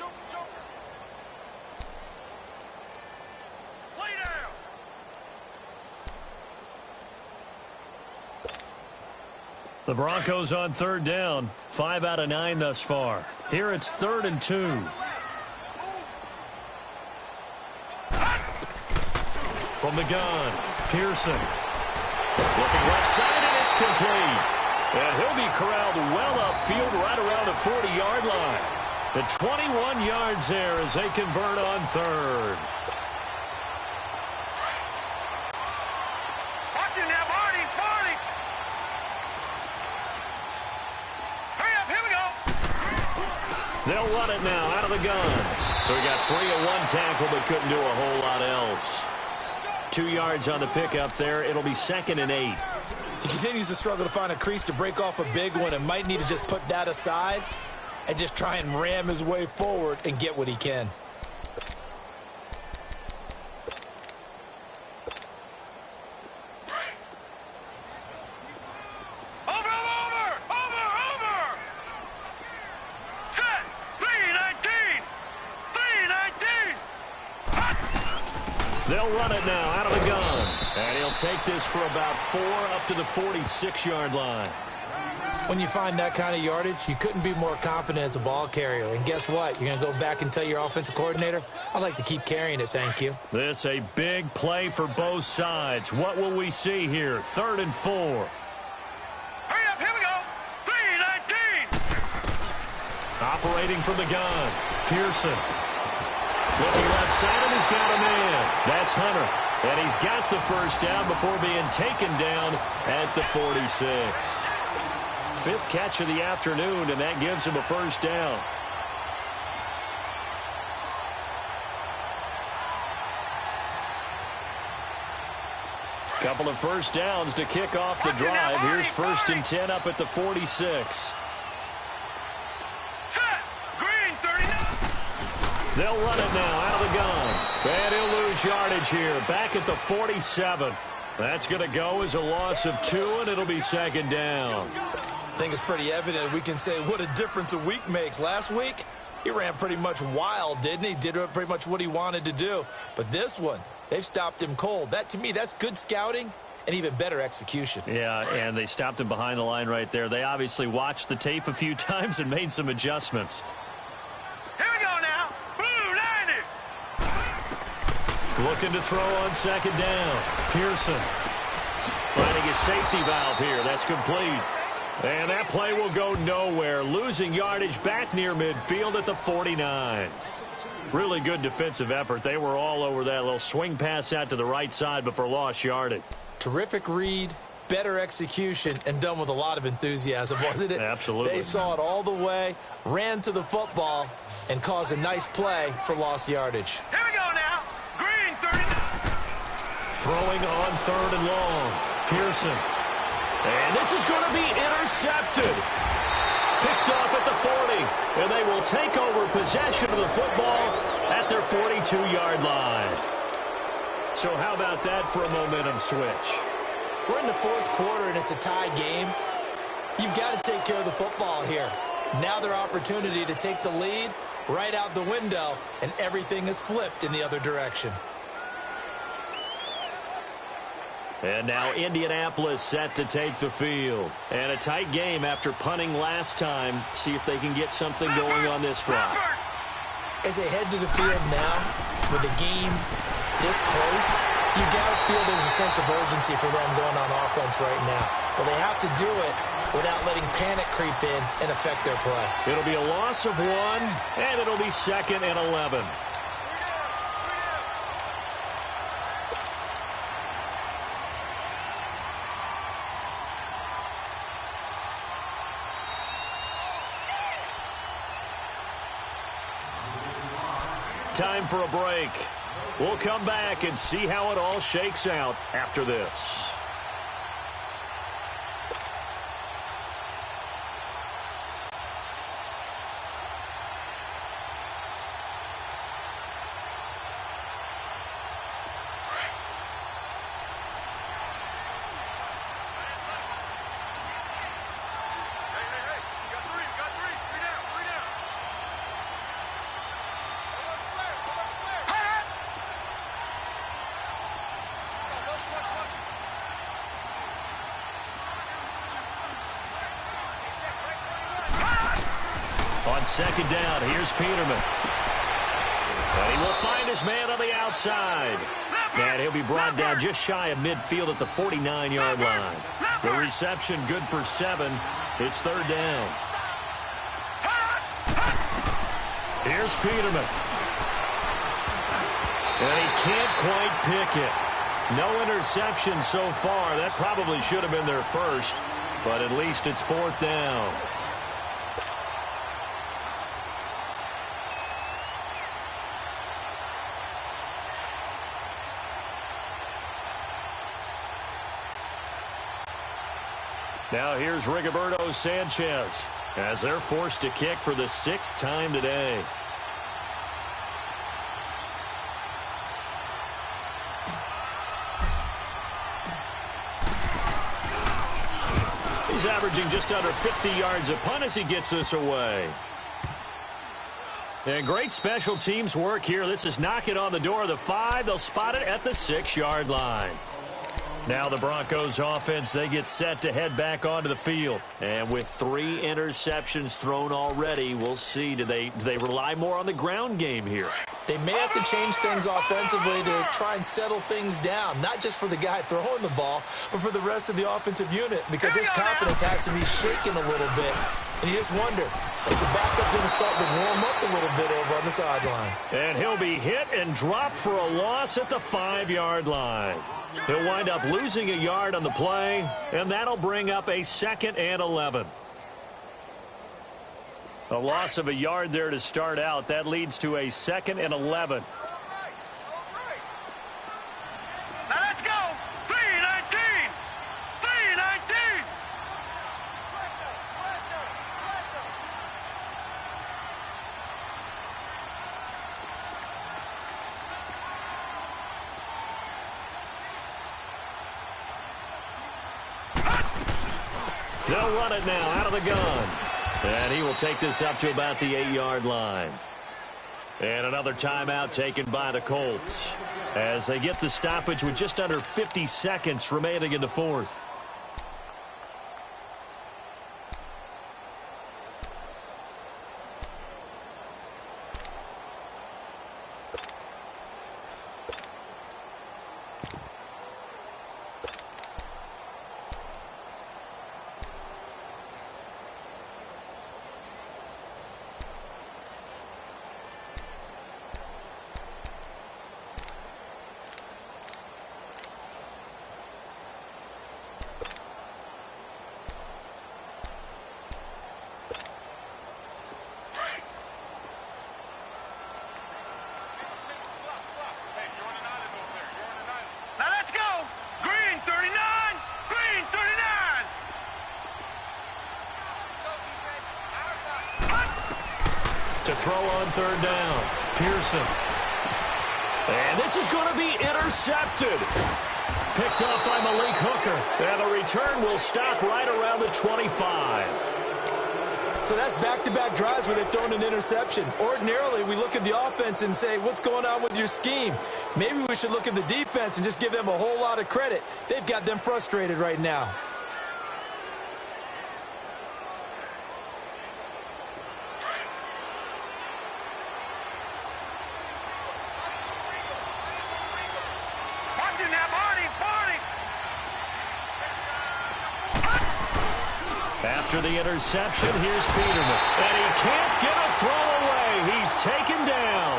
[SPEAKER 3] Lay down!
[SPEAKER 1] The Broncos on 3rd down. 5 out of 9 thus far. Here it's 3rd and 2. From the gun, Pearson. Looking left side, and it's complete. And he'll be corralled well upfield right around the 40-yard line. The 21 yards there as they convert on 3rd.
[SPEAKER 3] Watch him now, Marty! Marty! Hurry up, here we go!
[SPEAKER 1] They'll run it now out of the gun. So he got free of 1 tackle but couldn't do a whole lot else. 2 yards on the pickup there. It'll be 2nd and 8.
[SPEAKER 2] He continues to struggle to find a crease to break off a big one and might need to just put that aside and just try and ram his way forward and get what he can.
[SPEAKER 3] Over! Set! 3-19! 3-19!
[SPEAKER 1] They'll run it now out of the gun. And he'll take this for about 4 up to the 46-yard line.
[SPEAKER 2] When you find that kind of yardage, you couldn't be more confident as a ball carrier. And guess what? You're going to go back and tell your offensive coordinator, I'd like to keep carrying it, thank you.
[SPEAKER 1] This a big play for both sides. What will we see here? 3rd and 4.
[SPEAKER 3] Hurry up, here we go! 3-19!
[SPEAKER 1] Operating from the gun. Pearson. Looking left side, and he's got a man. That's Hunter. And he's got the first down before being taken down at the 46. 5th catch of the afternoon, and that gives him a first down. Couple of first downs to kick off the drive. Here's 1st and 10 up at the 46.
[SPEAKER 3] Set! Green 39!
[SPEAKER 1] They'll run it now out of the gun. And he'll lose yardage here. Back at the 47. That's going to go as a loss of 2, and it'll be second down.
[SPEAKER 2] I think it's pretty evident. We can say what a difference a week makes. Last week, he ran pretty much wild, didn't he? Did pretty much what he wanted to do. But this one, they've stopped him cold. That, to me, that's good scouting and even better execution.
[SPEAKER 1] Yeah, and they stopped him behind the line right there. They obviously watched the tape a few times and made some adjustments.
[SPEAKER 3] Here we go now. Blue 90.
[SPEAKER 1] Looking to throw on second down. Pearson finding a safety valve here. That's complete. And that play will go nowhere. Losing yardage back near midfield at the 49. Really good defensive effort. They were all over that little swing pass out to the right side before lost yardage.
[SPEAKER 2] Terrific read, better execution, and done with a lot of enthusiasm, wasn't it?
[SPEAKER 1] Absolutely.
[SPEAKER 2] They saw it all the way, ran to the football, and caused a nice play for lost yardage.
[SPEAKER 3] Here we go now. Green 30.
[SPEAKER 1] Throwing on 3rd and long. Pearson. And this is going to be intercepted. Picked off at the 40. And they will take over possession of the football at their 42-yard line. So how about that for a momentum switch?
[SPEAKER 2] We're in the 4th quarter, and it's a tie game. You've got to take care of the football here. Now their opportunity to take the lead right out the window, and everything is flipped in the other direction.
[SPEAKER 1] And now Indianapolis set to take the field. And a tight game after punting last time. See if they can get something going on this drive.
[SPEAKER 2] As they head to the field now, with the game this close, you've got to feel there's a sense of urgency for them going on offense right now. But they have to do it without letting panic creep in and affect their play.
[SPEAKER 1] It'll be a loss of 1, and it'll be 2nd and 11. Time for a break. We'll come back and see how it all shakes out after this. On second down, here's Peterman. And he will find his man on the outside. And he'll be brought down just shy of midfield at the 49-yard line. The reception good for 7. It's 3rd down. Here's Peterman. And he can't quite pick it. No interception so far. That probably should have been their first. But at least it's 4th down. Now here's Rigoberto Sanchez as they're forced to kick for the 6th time today. He's averaging just under 50 yards a punt as he gets this away. And great special teams work here. This is knocking on the door of the 5. They'll spot it at the 6-yard line. Now the Broncos offense, they get set to head back onto the field. And with 3 interceptions thrown already, we'll see. Do they rely more on the ground game here?
[SPEAKER 2] They may have to change things offensively to try and settle things down, not just for the guy throwing the ball, but for the rest of the offensive unit, because his confidence has to be shaken a little bit. And you just wonder, is the backup going to start to warm up a little bit over on the sideline?
[SPEAKER 1] And he'll be hit and dropped for a loss at the 5-yard line. He'll wind up losing a yard on the play, and that'll bring up a 2nd and 11. A loss of a yard there to start out. That leads to a 2nd and 11.
[SPEAKER 3] Now let's go. 319. 319.
[SPEAKER 1] They'll run it now out of the gun. And he will take this up to about the 8-yard line. And another timeout taken by the Colts as they get the stoppage with just under 50 seconds remaining in the fourth.
[SPEAKER 3] To
[SPEAKER 1] throw on third down. Pearson. And this is going to be intercepted. Picked up by Malik Hooker. And the return will stop right around the 25.
[SPEAKER 2] So that's back-to-back drives where they've thrown an interception. Ordinarily, we look at the offense and say, what's going on with your scheme? Maybe we should look at the defense and just give them a whole lot of credit. They've got them frustrated right now.
[SPEAKER 1] After the interception, here's Peterman. And he can't get a throw away. He's taken down.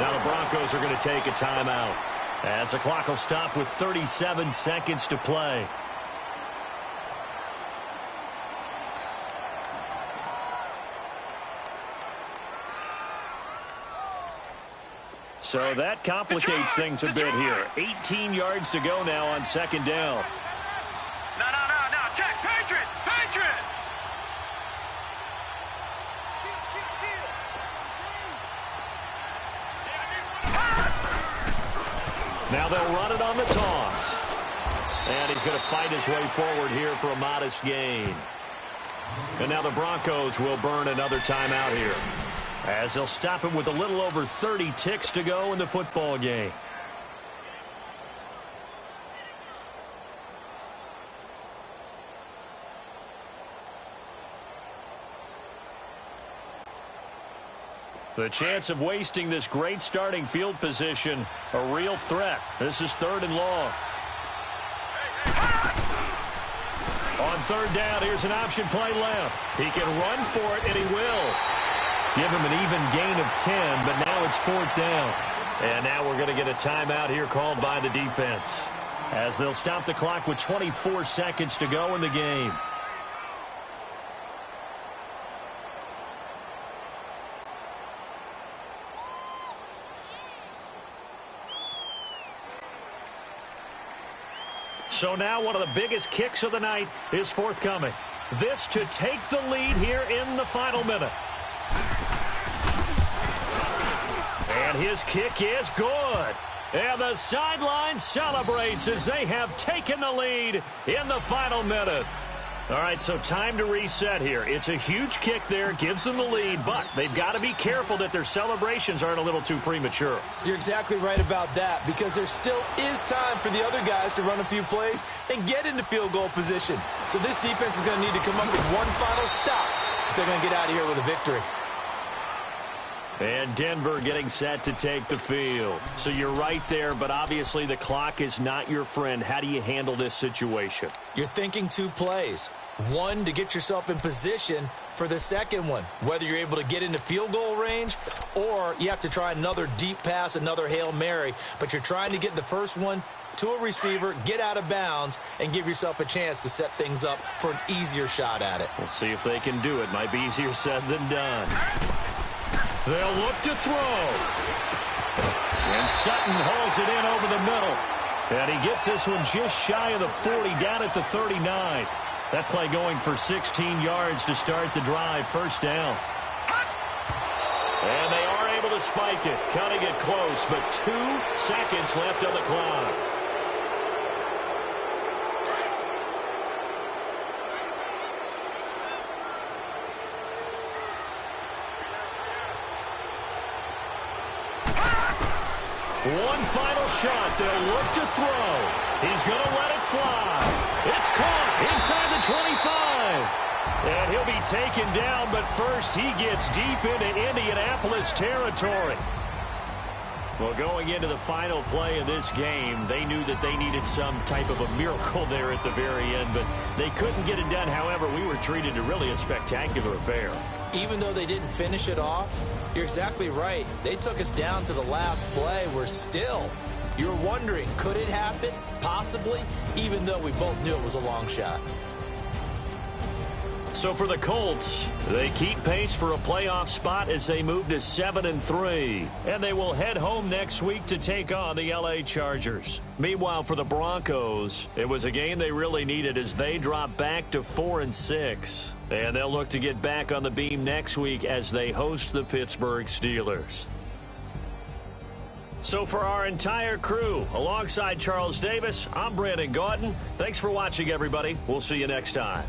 [SPEAKER 1] Now the Broncos are going to take a timeout as the clock will stop with 37 seconds to play. So that complicates things a bit here. 18 yards to go now on second down.
[SPEAKER 3] No, check, Patriot!
[SPEAKER 1] Now they'll run it on the toss. And he's going to fight his way forward here for a modest gain. And now the Broncos will burn another timeout here, as they'll stop him with a little over 30 ticks to go in the football game. The chance of wasting this great starting field position, a real threat. This is third and long. On third down, here's an option play left. He can run for it, and he will. Give him an even gain of 10, but now it's fourth down. And now we're going to get a timeout here called by the defense, as they'll stop the clock with 24 seconds to go in the game. So now one of the biggest kicks of the night is forthcoming. This to take the lead here in the final minute. And his kick is good. And the sideline celebrates as they have taken the lead in the final minute. All right, so time to reset here. It's a huge kick there, gives them the lead, but they've got to be careful that their celebrations aren't a little too premature.
[SPEAKER 2] You're exactly right about that, because there still is time for the other guys to run a few plays and get into field goal position. So this defense is going to need to come up with one final stop if they're going to get out of here with a victory.
[SPEAKER 1] And Denver getting set to take the field. So you're right there, but obviously the clock is not your friend. How do you handle this situation?
[SPEAKER 2] You're thinking two plays. One, to get yourself in position for the second one, whether you're able to get into field goal range or you have to try another deep pass, another Hail Mary. But you're trying to get the first one to a receiver, get out of bounds, and give yourself a chance to set things up for an easier shot at it.
[SPEAKER 1] We'll see if they can do it. Might be easier said than done. They'll look to throw. And Sutton hauls it in over the middle. And he gets this one just shy of the 40, down at the 39. That play going for 16 yards to start the drive. First down. And they are able to spike it, cutting it close, but 2 seconds left on the clock. One final shot. They'll look to throw. He's going to let it fly. It's caught inside the 25. And he'll be taken down, but first he gets deep into Indianapolis territory. Well, going into the final play of this game, they knew that they needed some type of a miracle there at the very end, but they couldn't get it done. However, we were treated to really a spectacular affair.
[SPEAKER 2] Even though they didn't finish it off, you're exactly right. They took us down to the last play. We're still, you're wondering, could it happen? Possibly, even though we both knew it was a long shot.
[SPEAKER 1] So for the Colts, they keep pace for a playoff spot as they move to 7-3. And they will head home next week to take on the LA Chargers. Meanwhile, for the Broncos, it was a game they really needed as they drop back to 4-6. And they'll look to get back on the beam next week as they host the Pittsburgh Steelers. So for our entire crew, alongside Charles Davis, I'm Brandon Gaudin. Thanks for watching, everybody. We'll see you next time.